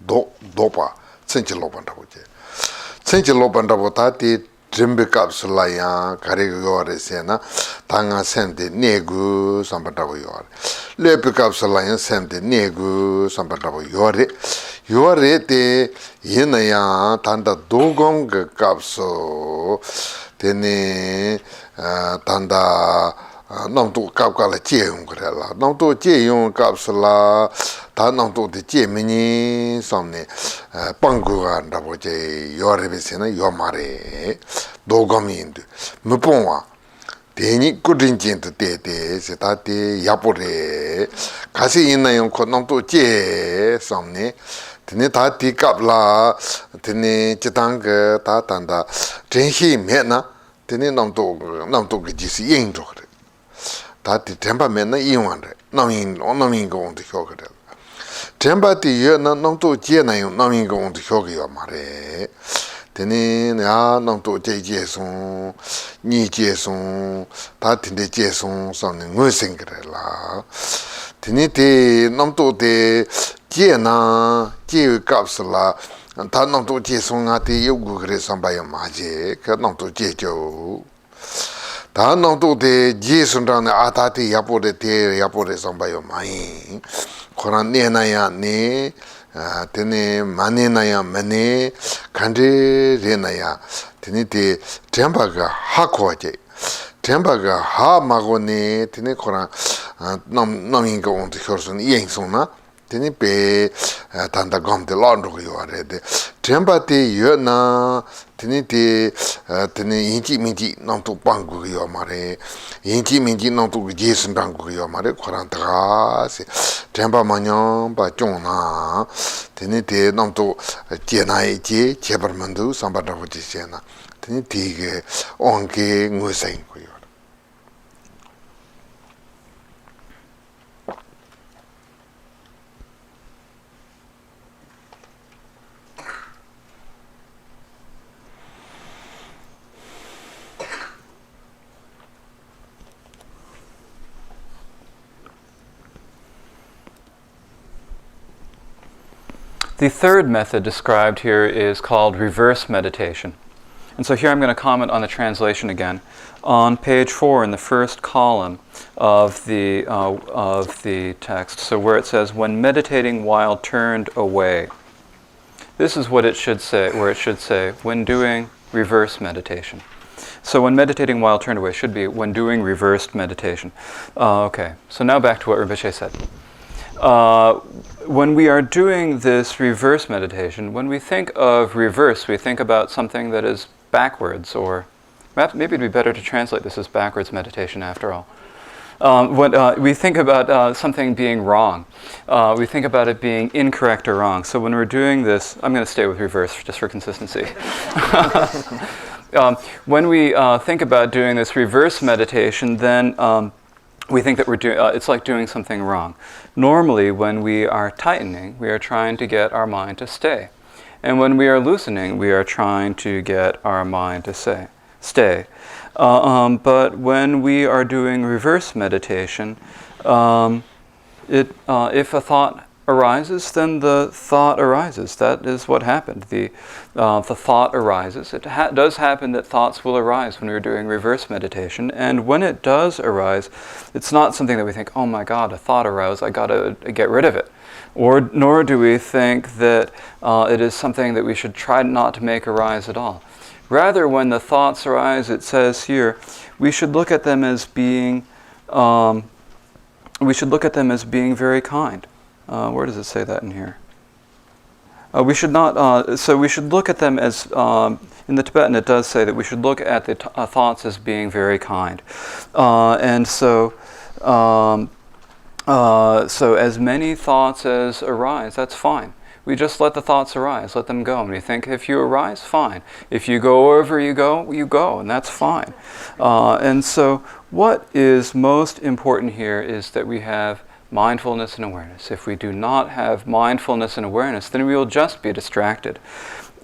bo. Dopa chinchi lopanda bo je. Chinchi lopanda bo ta ti drimbe kapsula ya kare yore se na tanga semde negu sambanda bo yore. Lepe kapsula ya semde negu sambanda bo yore. Yore te yena ya tanda dogam ga kapso tene tanda namtu kapkala jeyung karela namtu jeyung kapsala ta namtu de jemini samne pangu anda boje yore besena yomare dogamindu mupongwa deni kudinjin te se ta te yapore kasi inayong ko namtu je samne tene ta ti kapla tene chitang ta tanda tenhi mena tene namto ge jisi yin jokre ta ti tempa mena yinwande namin go on de hokre tempa ti ye na namto je na yin namin go on de hokre yo mare tene ya namto je son ni je son ta tinde je son samne ngwe singre la tene te namto te je na je kapsala ta namto je son ate yogu gre sambaya maje ka namto je jo ta namto te je son ran ata te yapore sambaya mai koran ne na ya ne tene mane na ya mane kande re na ya tene te temba ga hakwa je temba ga ha magone tene koran namin ga on te horson yen sona tene pe tanda gom de londo yo arede Trempa te yona, tini te, inchi minchi namtu pangu yo mare, inchi minchi namtu jason pangu yo mare, Korantaka, Trempa manyan ba chona, tini te namtu jena eche, chebarmandu, sambadavuti sena, tini te onke ngusain yo. The third method described here is called reverse meditation. And so here I'm going to comment on the translation again. On page 4 in the first column of the text, so where it says, when meditating while turned away. This is what it should say, where it should say, when doing reverse meditation. So when meditating while turned away should be when doing reversed meditation. Okay, so now back to what Rinpoche said. When we are doing this reverse meditation, when we think of reverse, we think about something that is backwards, or maybe it'd be better to translate this as backwards meditation after all. When we think about something being wrong, we think about it being incorrect or wrong. So when we're doing this, I'm going to stay with reverse just for consistency. When we think about doing this reverse meditation, then we think that it's like doing something wrong. Normally, when we are tightening, we are trying to get our mind to stay. And when we are loosening, we are trying to get our mind to stay. But when we are doing reverse meditation, if a thought arises, then the thought arises. That is what happened. The thought arises. It does happen that thoughts will arise when we're doing reverse meditation. And when it does arise, it's not something that we think, oh my God, a thought arose, I got to get rid of it. Nor do we think that it is something that we should try not to make arise at all. Rather, when the thoughts arise, it says here, we should look at them as being very kind. Where does it say that in here? We should not. So we should look at them as in the Tibetan. It does say that we should look at the thoughts as being very kind, and so as many thoughts as arise, that's fine. We just let the thoughts arise, let them go. And we think if you arise, fine. If you go wherever you go, and that's fine. And so what is most important here is that we have mindfulness and awareness. If we do not have mindfulness and awareness, then we will just be distracted.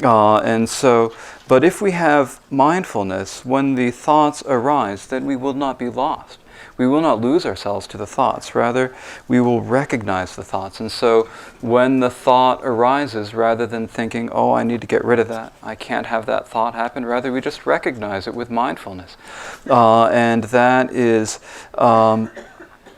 But if we have mindfulness, when the thoughts arise, then we will not be lost. We will not lose ourselves to the thoughts. Rather, we will recognize the thoughts. And so when the thought arises, rather than thinking, oh, I need to get rid of that, I can't have that thought happen, rather we just recognize it with mindfulness. And that is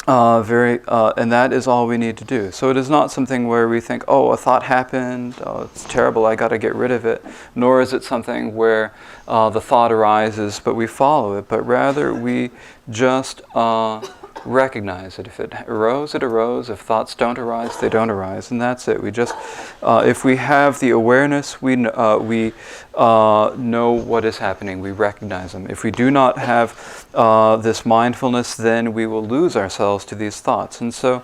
and that is all we need to do. So it is not something where we think, oh, a thought happened, oh, it's terrible, I got to get rid of it. Nor is it something where the thought arises, but we follow it. But rather, we just recognize it. If it arose, it arose. If thoughts don't arise, they don't arise. And that's it. We just, if we have the awareness, we know what is happening. We recognize them. If we do not have this mindfulness, then we will lose ourselves to these thoughts. And so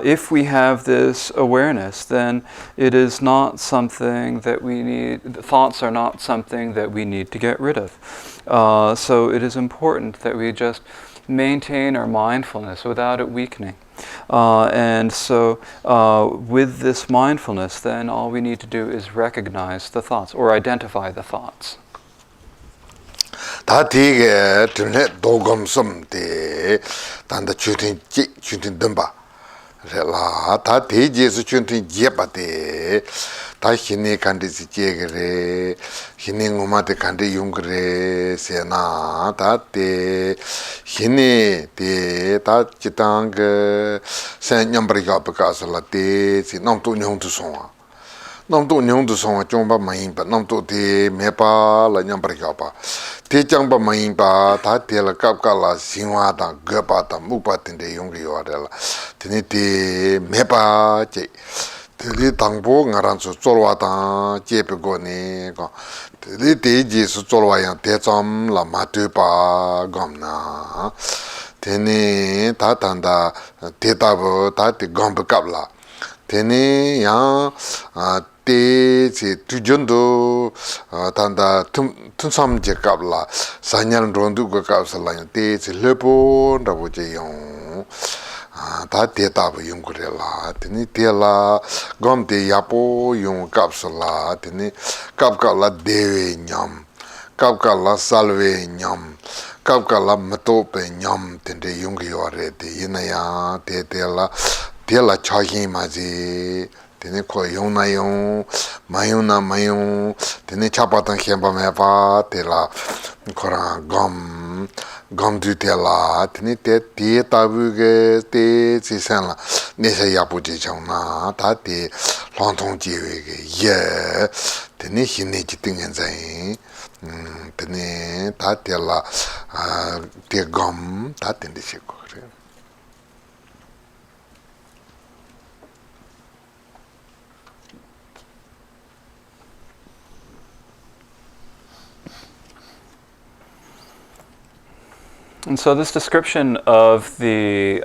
if we have this awareness, then it is not something that we need, thoughts are not something that we need to get rid of. So it is important that we just maintain our mindfulness without it weakening. And so with this mindfulness, then all we need to do is recognize the thoughts or identify the thoughts. 다 되게 드네 도검섬데 단다 추tin 덤바 라 다 대지에서 추tin 제바데 다 신이 간디지 제그레 신이 오마데 간디 용그레 세나 다데 신이 데다 지당게 센냠브리가 버가슬라데 시 nom도 뇽도 송아 nom도 뇽도 송아 좀바 마인바 nom도 데 메바 라 냠브리가 대장바 마인바 다 텔 갑깔라 신화다 거바다 무바틴데 용기요라라 드니티 메바 제 Tili tangpo ngaran su tsolwa tang jepe go ni go. Tili teji su tsolwa yang te tsam la ma tu pa gom na. Teni ta tanda te tabu ta te gom kap la. Teni yang te chi tu jundu tanda tun sam je kap la. Sanyal rondu go kap sa la yang te chi lepo ndabu je yung. 다 대답 연구래라 되니 대라 검대 야포 용 값을라 되니 값값라 대외 냠 값값라 살외 냠 값값라 마토페 냠 된데 용기요래 돼 이나야 대대라 대라 차히 마지 되니 코 용나용 마용나 마용 되니 차바탄 켐바메바 대라 코라 gomdu te la, teni te tabu ge te si sen la, nesa yapu je chang na, ta te lontong je we ge ye, teni hine ji tingen zayin, teni ta te la, te gom, ta tende she ko kre. And so this description of the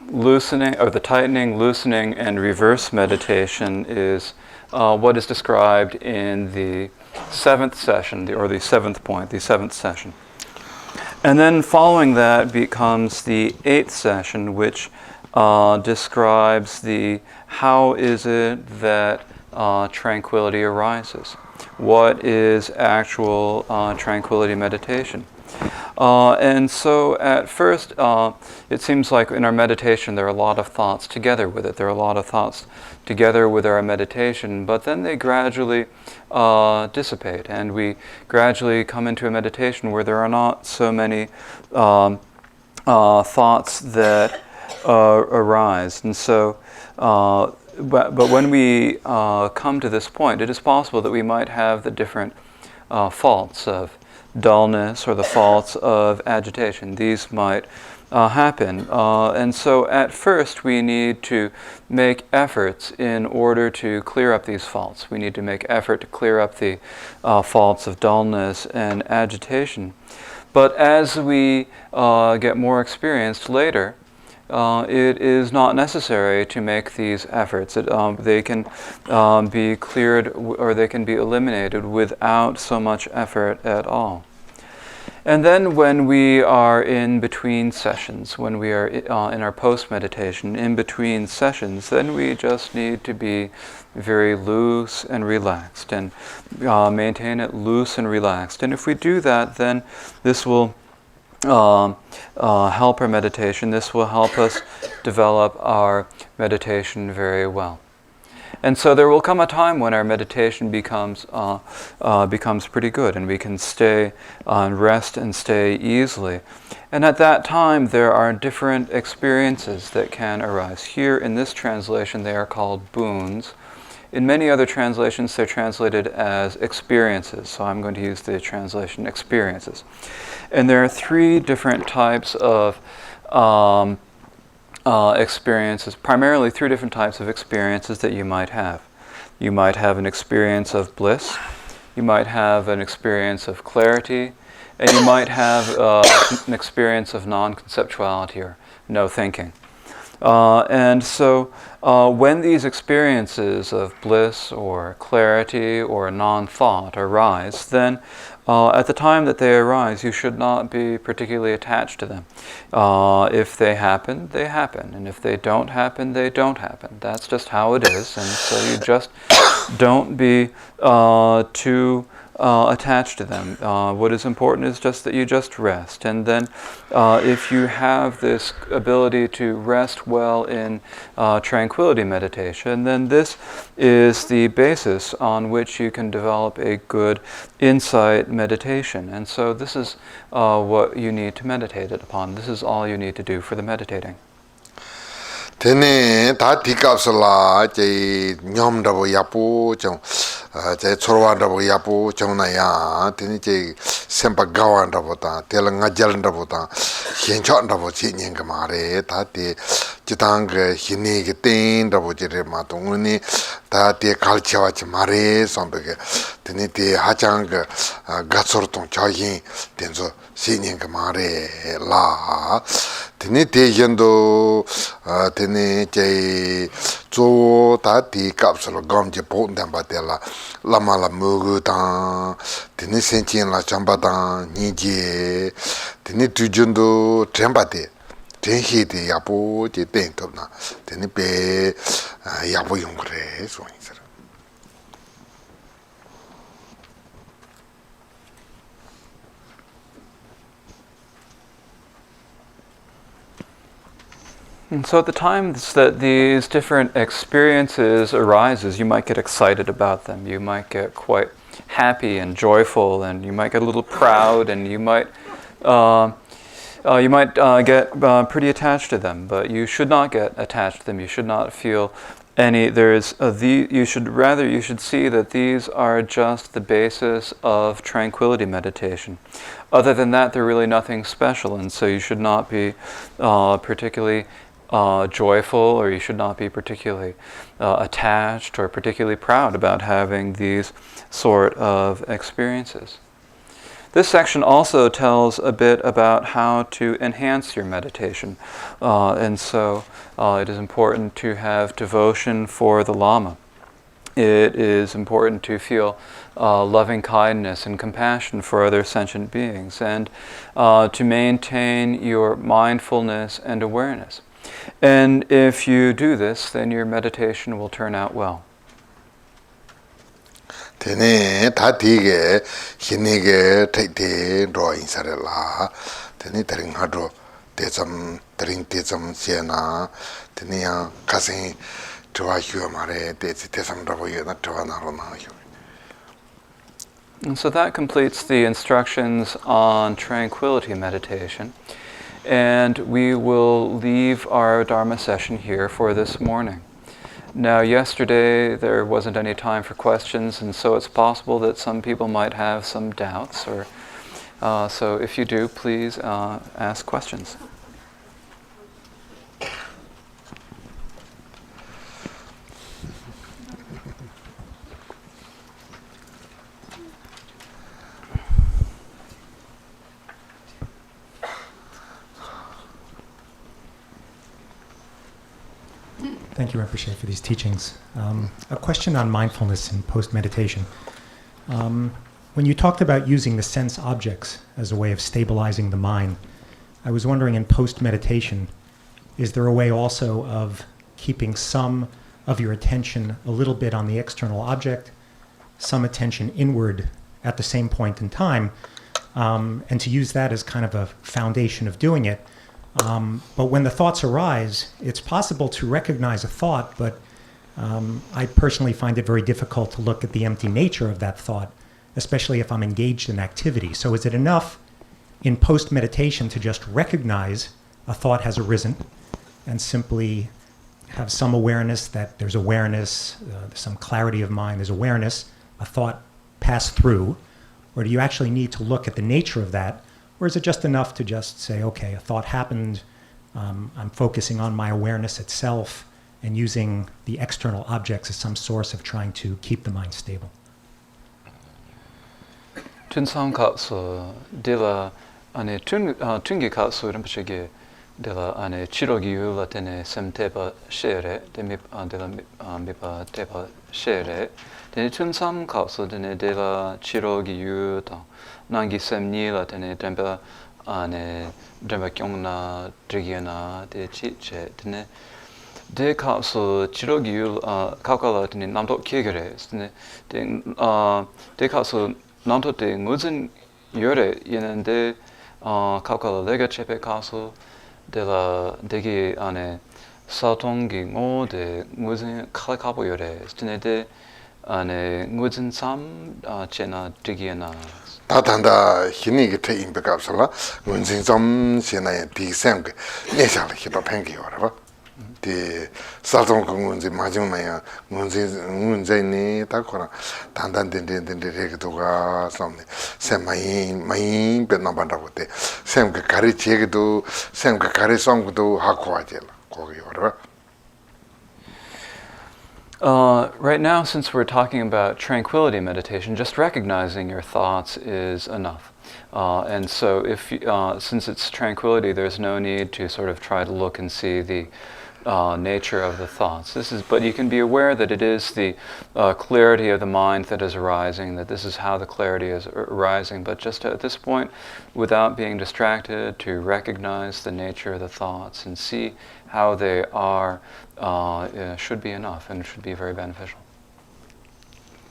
loosening, or the tightening, loosening, and reverse meditation is what is described in the 7th session, or the 7th point, the 7th session. And then following that becomes the 8th session, which describes the how is it that tranquility arises. What is actual tranquility meditation? And so at first, it seems like in our meditation there are a lot of thoughts together with it. There are a lot of thoughts together with our meditation, but then they gradually dissipate, and we gradually come into a meditation where there are not so many thoughts that arise. And so, but when we come to this point, it is possible that we might have the different faults of dullness or the faults of agitation. These might happen. And so at first we need to make efforts in order to clear up these faults. We need to make effort to clear up the faults of dullness and agitation. But as we get more experienced later, it is not necessary to make these efforts. They can be cleared, or they can be eliminated without so much effort at all. And then when we are in between sessions, when we are in our post-meditation, in between sessions, then we just need to be very loose and relaxed, and maintain it loose and relaxed. And if we do that, then this will help our meditation. This will help us develop our meditation very well. And so there will come a time when our meditation becomes pretty good, and we can stay and rest and stay easily. And at that time, there are different experiences that can arise. Here in this translation, they are called boons. In many other translations, they're translated as experiences. So I'm going to use the translation experiences. And there are 3 different types of experiences, primarily 3 different types of experiences that you might have. You might have an experience of bliss, you might have an experience of clarity, and you might have an experience of non-conceptuality, or no thinking. And so when these experiences of bliss or clarity or non-thought arise, then at the time that they arise, you should not be particularly attached to them. If they happen, they happen. And if they don't happen, they don't happen. That's just how it is. And so you just don't be too attached to them. What is important is just that you just rest. And then if you have this ability to rest well in tranquility meditation, then this is the basis on which you can develop a good insight meditation. And so this is what you need to meditate it upon. This is all you need to do for the meditating. Tene ta tikapsala che nyom dabo yapu chong 제 초로한다고 야부 정나야 되니 제 sempa gawandaboda tela ngajalandaboda hinchanda보 지닝가 말에 다데 지당가 희니게 땡다보지레 마동니 다데 갈치와치 말에 선베게 되니데 하장가 가서통 자기 된서 시닝가 말에 라 되니데 현도 되니 제 조다디 갑슬 감제 본담바텔라 라마라 무구다 되니 센친라 잠바다 니제 되니 두준도 템바데 tenhide yapo je tentobna teni pe yapo yongre so insara. And so at the times that these different experiences arises, you might get excited about them. You might get quite happy and joyful, and you might get a little proud, and you might get pretty attached to them. But you should not get attached to them. You should not feel any. You should see that these are just the basis of tranquility meditation. Other than that, they're really nothing special, and so you should not be particularly joyful, or you should not be particularly attached or particularly proud about having these sort of experiences. This section also tells a bit about how to enhance your meditation, and so it is important to have devotion for the Lama. It is important to feel loving kindness and compassion for other sentient beings, and to maintain your mindfulness and awareness. And if you do this, then your meditation will turn out well. Tene tatige hinige taite drawing sarela tene tering hadro tezam siena tene ya kasing twa humare tezam rabo yena twa narona. And so that completes the instructions on tranquility meditation. And we will leave our Dharma session here for this morning. Now, yesterday there wasn't any time for questions, and so it's possible that some people might have some doubts. So if you do, please ask questions. Thank you, Rinpoche, for these teachings. A question on mindfulness and post-meditation. When you talked about using the sense objects as a way of stabilizing the mind, I was wondering in post-meditation, is there a way also of keeping some of your attention a little bit on the external object, some attention inward at the same point in time, and to use that as kind of a foundation of doing it? But when the thoughts arise, it's possible to recognize a thought, but I personally find it very difficult to look at the empty nature of that thought, especially if I'm engaged in activity. So is it enough in post-meditation to just recognize a thought has arisen and simply have some awareness that there's awareness, some clarity of mind, there's awareness, a thought passed through? Or do you actually need to look at the nature of that? Or is it just enough to just say, okay, a thought happened, I'm focusing on my awareness itself and using the external objects as some source of trying to keep the mind stable? Tunsam katsu dila ane tungi katsu rinpoche dila ane chirogi yula tene semtepa shere demi dila mipa tepa shere dene tunsam katsu dene dila chirogi yuta nangi semnila tene drempa ane drempa kyongna drigena de chiche dene de katsu chirogi yula kakala tene namto kiegere dene de katsu namto te nguzin yore yenende kakala lega chepe katsu dela degi ane satongi ngo de nguzin kalakapo yore dene de ane nguzin sam chena digiena 다단다 희니게 태인 백합살라 문진점 시나에 디셈게 내샤를 히도 팽기요라 대 사동 공원지 마지막에 문제니 다거나 단단된데가 섬네 세마이 배나반다고 때 샘그 가리 제게도 샘그 가리 성도 하고 하지라 거기 알아. Right now, since we're talking about tranquility meditation, just recognizing your thoughts is enough. And so, since it's tranquility, there's no need to sort of try to look and see the nature of the thoughts. But you can be aware that it is the clarity of the mind that is arising, that this is how the clarity is arising. But just at this point, without being distracted, to recognize the nature of the thoughts and see how they are, should be enough and should be very beneficial.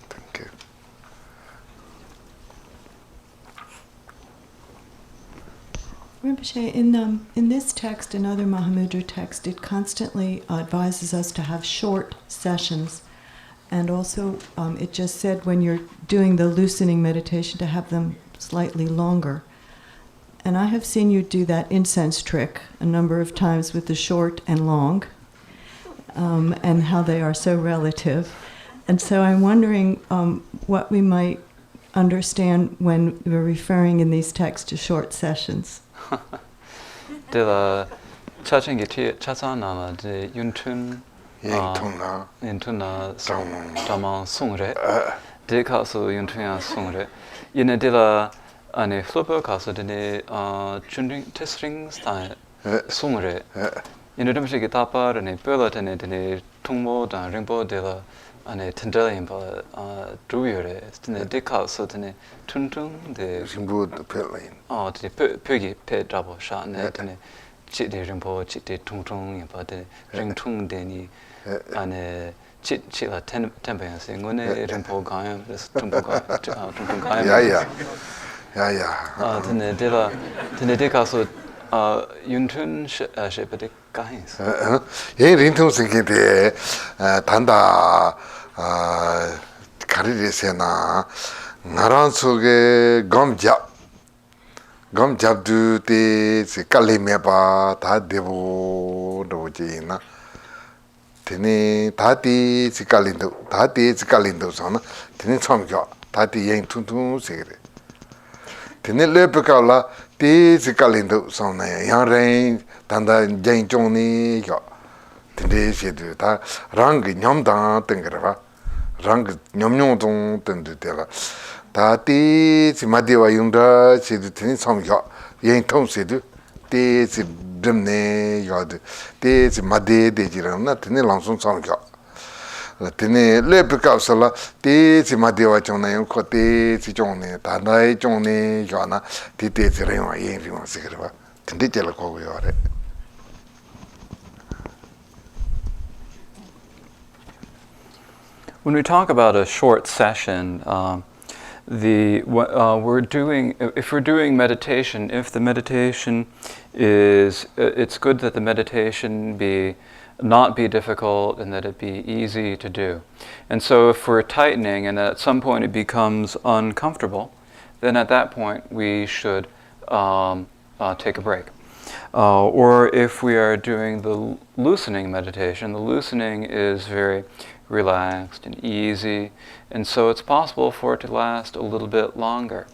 Thank you. Rinpoche, in this text and other Mahamudra texts, it constantly advises us to have short sessions. And also, it just said when you're doing the loosening meditation to have them slightly longer. And I have seen you do that incense trick a number of times with the short and long, and how they are so relative. And so I'm wondering what we might understand when we're referring in these texts to short sessions. The chaching giti chasana the yuntun yintuna tamang sungre de kaso yuntunya sungre yine de la ane flipper kaso de chunding testing style sungre yine dem shi tapa ne pela tene de tungmo da rimpo de la ane tendelian ba duire tene de kaso tene tuntung de Simbu pelin. Oh, the piggy pet double shot net and chit de rimpo, chit de tung tung, but the ring tung denny and a chit la tempest, and when a rimpo guy, this tumble guy. Yeah. Then the decaso yuntun shape the guys. 예, 린통 생기대 단다 가리레세나 나란 속에 gom jabdu te se kalimeba ta devo dojina tene tati se kalindo sana tene chamgya tati yen tuntun segre tene lepekala te se kalindo sana yang ren tanda jen joni ya tene se de ta rang nyamda tengrava rang nyamnyong dong tendu tela Tati si madiwa yungda sidu tini samgya yen tong sidu te si drimne yadu te si madi de jirang na tini langsung samgya tini lepi kapsala te si madiwa chongna yung ko te si chongne tanday chongne yana te si rima yen rima sikirwa tini jela kogu yore. When we talk about a short session, if we're doing meditation, if the meditation is, it's good that the meditation not be difficult and that it be easy to do. And so if we're tightening and at some point it becomes uncomfortable, then at that point we should take a break. Or if we are doing the loosening meditation, the loosening is very relaxed and easy, and so it's possible for it to last a little bit longer.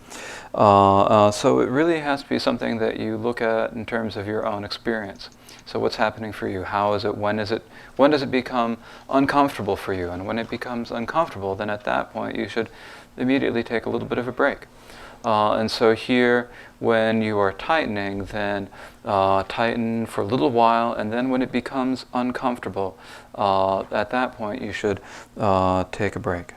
So it really has to be something that you look at in terms of your own experience. So what's happening for you? How is it? When does it become uncomfortable for you? And when it becomes uncomfortable, then at that point you should immediately take a little bit of a break. And so here, when you are tightening, then tighten for a little while, and then when it becomes uncomfortable, at that point you should take a break.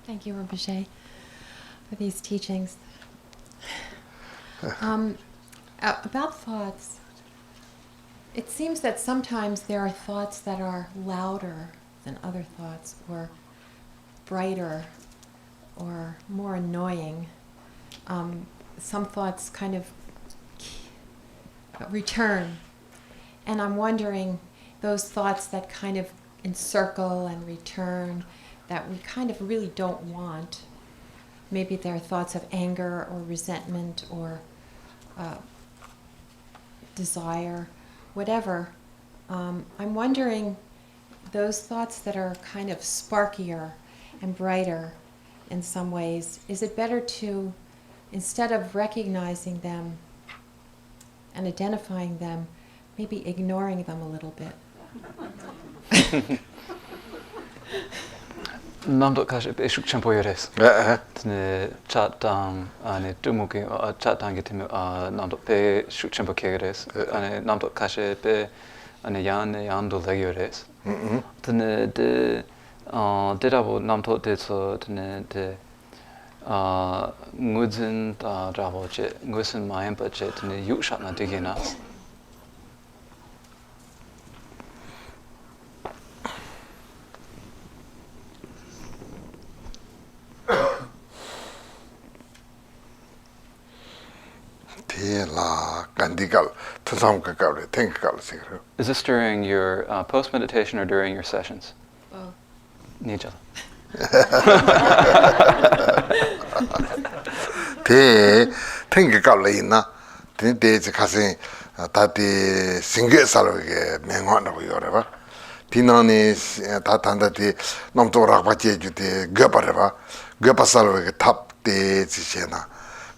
Thank you, Rinpoche, for these teachings. About thoughts, it seems that sometimes there are thoughts that are louder than other thoughts, or brighter, or more annoying. Some thoughts kind of return. And I'm wondering, those thoughts that kind of encircle and return, that we kind of really don't want, maybe they're thoughts of anger or resentment or desire, whatever. I'm wondering, those thoughts that are kind of sparkier and brighter in some ways, is it better to, instead of recognizing them and identifying them, maybe ignoring them a little bit? Namdo kashi pe shuk champo yores. Tne chatang ane tumuki chatang gitime namdo pe shuk champo kegres. Ane namdo kashi pe ane yando legures. Tne de derabo namdo de so tne de nguzin da rabo che ngusin mayempa che tne yukshat na diginas. Is this during your post-meditation or during your sessions? Both. Nija. Tinani tatanda di namto rakpa jeju di gopa reba, gopa salwa ke tap de zi na,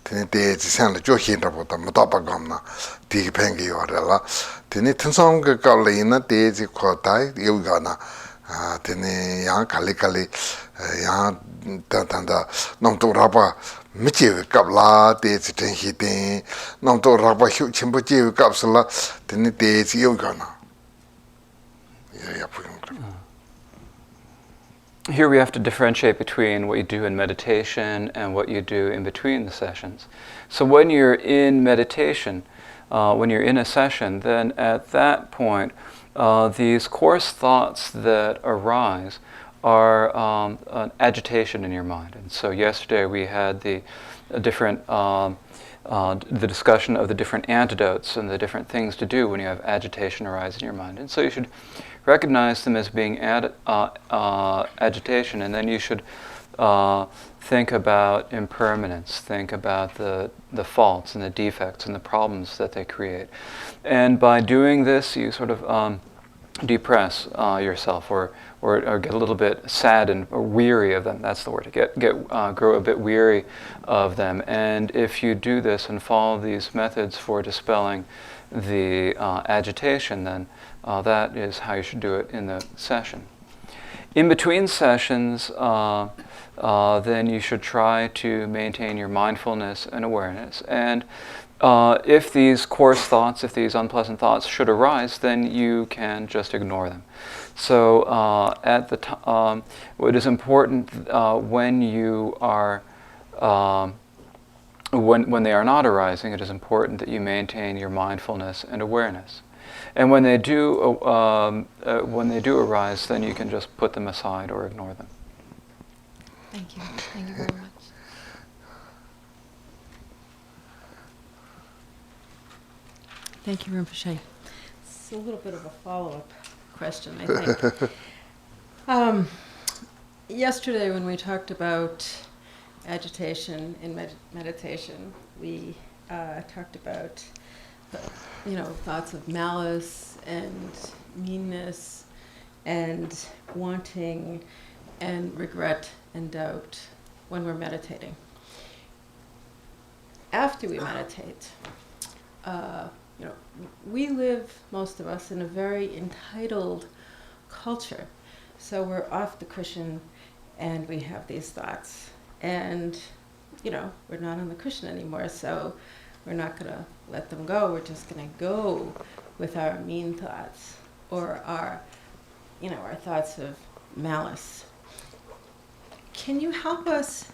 tini de zi sen la jo hin rabo ta mutapa gamna di ki pengi yo rela, tini tinsam ke kawla ina de zi ko tai yoga na, tini yang kali yang tanda namto rakpa mi jewe kapla de zi ten hi ten, namto rakpa hiu chenpo jewe kapsala, tini de zi yoga na. Here we have to differentiate between what you do in meditation and what you do in between the sessions. So when you're in meditation, when you're in a session, then at that point, these coarse thoughts that arise are an agitation in your mind. And so yesterday we had the discussion of the different antidotes and the different things to do when you have agitation arise in your mind. And so you should recognize them as being agitation, and then you should think about impermanence, think about the faults and the defects and the problems that they create. And by doing this, you sort of depress yourself or get a little bit sad or weary of them. That's the word. Grow a bit weary of them. And if you do this and follow these methods for dispelling the agitation, then that is how you should do it in the session. In between sessions, then you should try to maintain your mindfulness and awareness. And if these coarse thoughts, if these unpleasant thoughts should arise, then you can just ignore them. So what is important when you are when they are not arising, it is important that you maintain your mindfulness and awareness. And when they do arise, then you can just put them aside or ignore them. Thank you. Thank you very much. Thank you, Rinpoche. It's a little bit of a follow-up question, I think. Yesterday, when we talked about agitation in meditation, we talked about thoughts of malice and meanness and wanting and regret and doubt when we're meditating. After we meditate, we live, most of us, in a very entitled culture. So we're off the cushion and we have these thoughts. And, we're not on the cushion anymore, so we're not going to let them go. We're just going to go with our mean thoughts or our thoughts of malice. Can you help us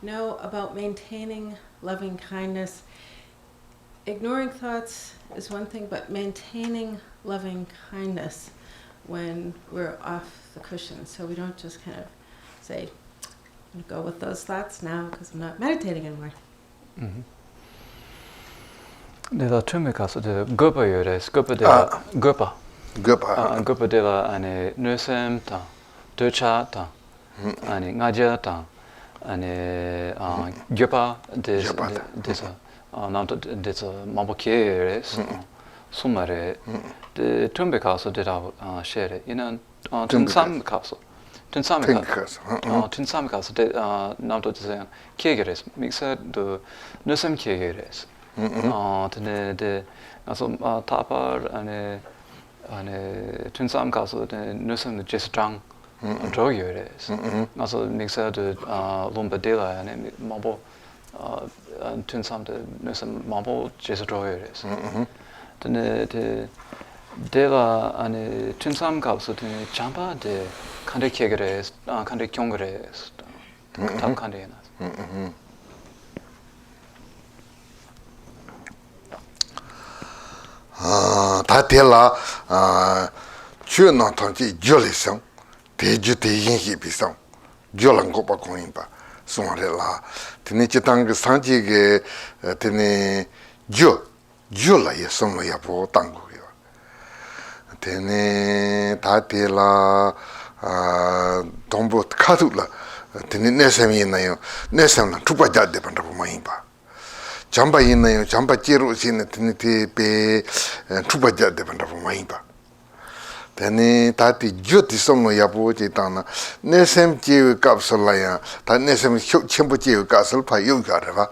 know about maintaining loving kindness? Ignoring thoughts is one thing, but maintaining loving kindness when we're off the cushion, so we don't just kind of say, I'm going to go with those thoughts now because I'm not meditating anymore. Dela tumikaso de gopa yores, gopa dela gopa. Gopa dela ane nusem ta, ducha ta, 아니 나제다 아니 gyapa desa 나도 desa mambokeres sumare de tumbe kaso deda share in tinsam kaso tinsam kaso de nato desa kegeres mixa de nusam kegeres de also tapar ane tinsam kaso de nusam gestang Drogeres. Also mixa de lumbadela and mambo tinsam de nusam mambo jesodrogeres. De dela ane tinsam kapsu de champa de kande kegeres, kande kyongres. Tam kande nas. 다 될라 주는 통지 줄이성 대주 대행이 비상 줄은 거 바꾸고 봐 송아래라 드네치 땅그 상지게 드네 줄라 예송이야 보 땅고요 드네 다 될라 동부 카둘라 드네 내셈이 있나요 내셈은 두바자데 반다고 많이 봐 잠바 있나요 잠바 찌로 시는 드네 배 두바자데 반다고 많이 봐 Tene tati jyoti somno yapo chitana nesem chewe kapsulaya ta nesem chenpo chewe kapsul pa yogareva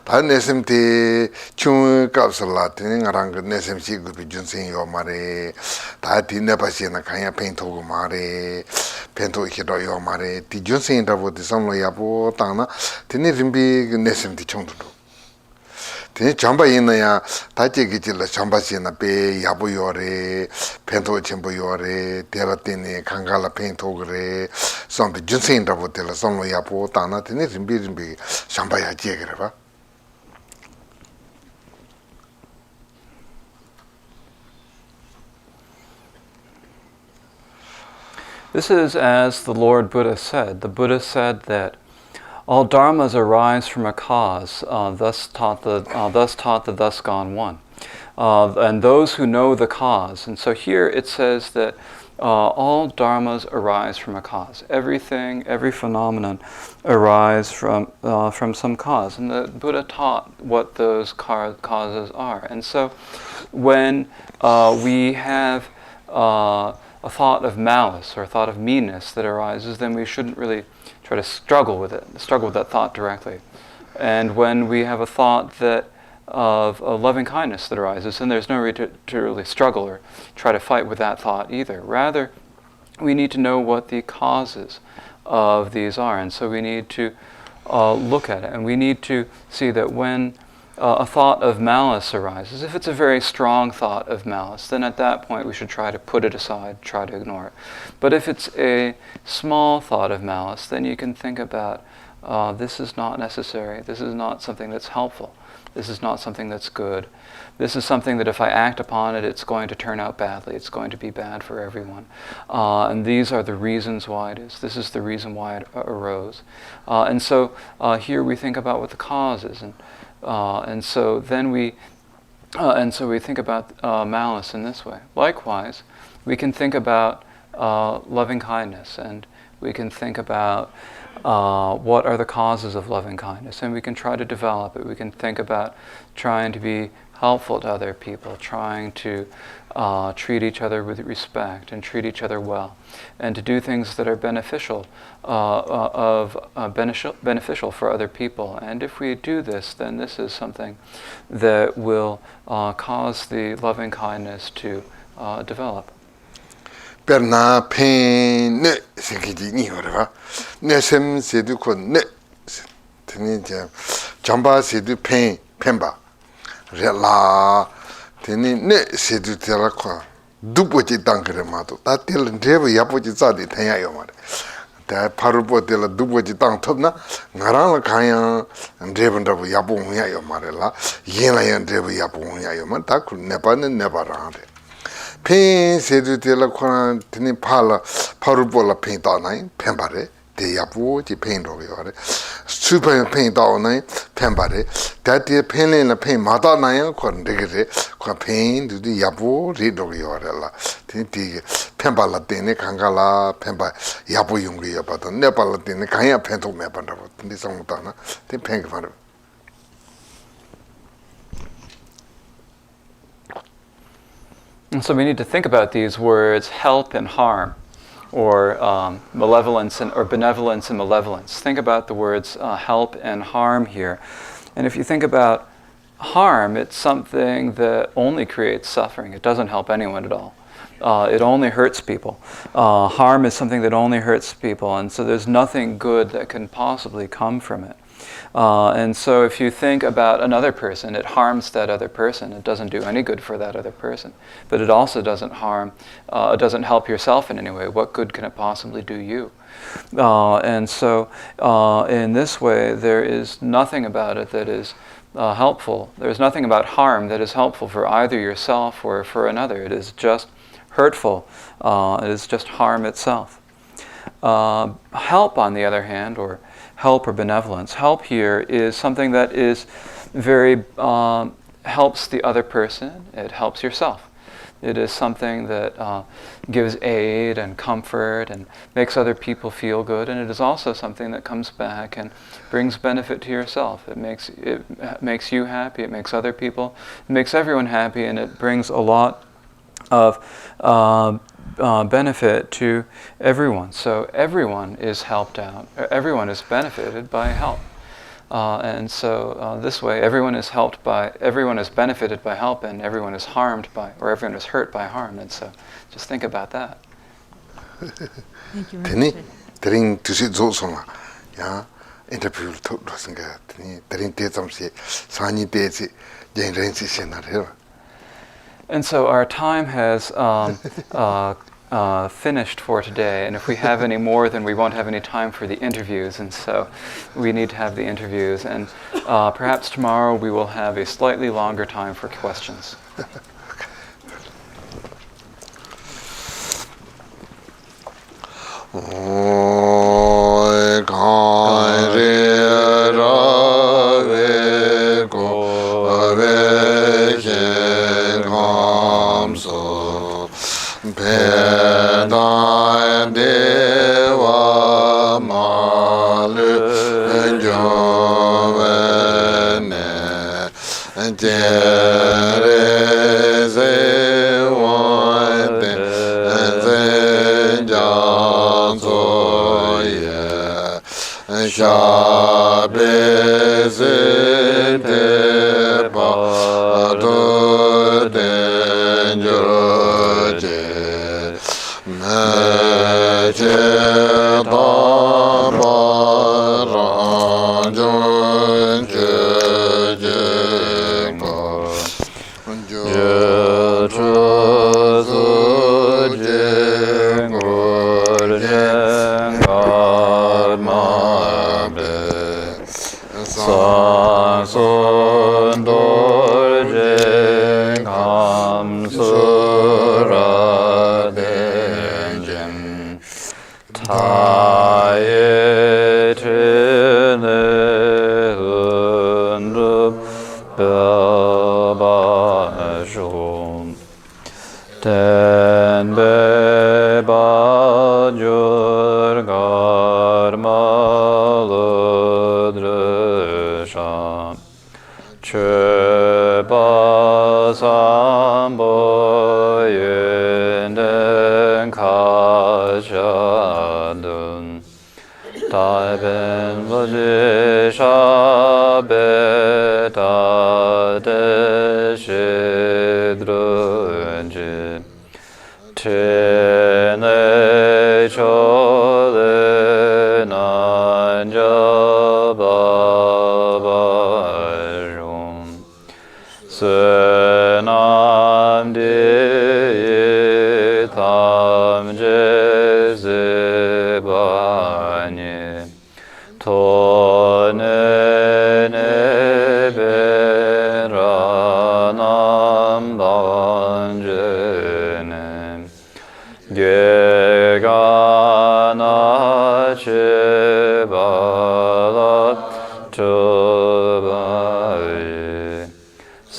ta nesem te chung kapsula tene ngarang nesem chi gupi junsen yo mare tati nepasi na kanya pento go mare pento hiro yo mare ti junsen rabo ti somno yapo tana tene rimbi nesem ti chung tudu tene chamba inaya tache kichila chamba sina pe yabu yore pento chenpo yore tela tene kangala pento gore sompi junsen rabo tela somlo yabu tana tene rimbi chamba ya jegre ba This is as the Lord Buddha said. The Buddha said that all dharmas arise from a cause, thus taught the thus gone one. And those who know the cause. And so here it says that all dharmas arise from a cause. Everything, every phenomenon arises from some cause. And the Buddha taught what those causes are. And so when we have a thought of malice or a thought of meanness that arises, then we shouldn't really try to struggle with that thought directly. And when we have a thought of loving kindness that arises, then there's no reason to really struggle or try to fight with that thought either. Rather, we need to know what the causes of these are. And so we need to look at it. And we need to see that when a thought of malice arises, if it's a very strong thought of malice, then at that point we should try to put it aside, try to ignore it. But if it's a small thought of malice, then you can think about, this is not necessary, this is not something that's helpful, this is not something that's good, this is something that if I act upon it, it's going to turn out badly, it's going to be bad for everyone. And these are the reasons why it is. This is the reason why it arose. And so here we think about what the cause is. And so then we think about malice in this way. Likewise, we can think about loving kindness, and we can think about what are the causes of loving kindness, and we can try to develop it. We can think about trying to be helpful to other people, trying to treat each other with respect and treat each other well, and to do things that are beneficial for other people. And if we do this, then this is something that will cause the loving kindness to develop. Perna pen ne sekiji ni horva ne sem sedu kon ne teni jamba sedu penba rela teni ne sedu tela ko dupoji tangre mato ta tel ndebo yapoji zadi thanya yo mare ta parupo tela dupoji tang thopna ngarang khaya ndebo ndabo yapo ya yo mare la yela ya ndebo yapo ya yo man ta ku nepa ne nepa rande pen sedu tela ko teni pala parupo la pen ta nai penbare de yapo ji pen do yo re super pain down, pembare. That is pain in the pain, Mata Nayan, pain to the Yabu, Rido Yorella. Tinti, Pembala Dene, Kangala, Pemba, Yabu Yungi, but the Nepal Dene, Kaya Pental Mapanda, this Samutana, the Penk. And so we need to think about these words, help and harm, or malevolence or benevolence and malevolence. Think about the words help and harm here. And if you think about harm, it's something that only creates suffering. It doesn't help anyone at all. It only hurts people. Harm is something that only hurts people, and so there's nothing good that can possibly come from it. And so if you think about another person, it harms that other person. It doesn't do any good for that other person. But it also doesn't harm, it doesn't help yourself in any way. What good can it possibly do you? And so in this way, there is nothing about it that is helpful. There's nothing about harm that is helpful for either yourself or for another. It is just hurtful. It is just harm itself. Help, on the other hand, or help or benevolence. Help here is something that is very, helps the other person. It helps yourself. It is something that gives aid and comfort and makes other people feel good. And it is also something that comes back and brings benefit to yourself. It makes you happy. It makes other people. It makes everyone happy, and it brings a lot of benefit to everyone. So everyone is helped out. Everyone is benefited by help. And so this way, everyone is benefited by help, and everyone is harmed by, or everyone is hurt by harm. And so just think about that. Thank you very much. And so our time has finished for today, and if we have any more, then we won't have any time for the interviews, and so we need to have the interviews, and perhaps tomorrow we will have a slightly longer time for questions.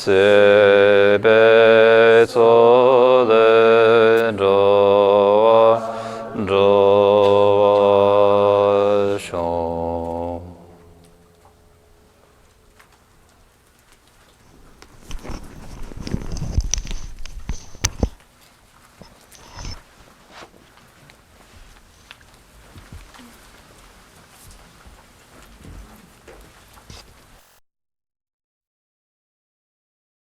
Sebe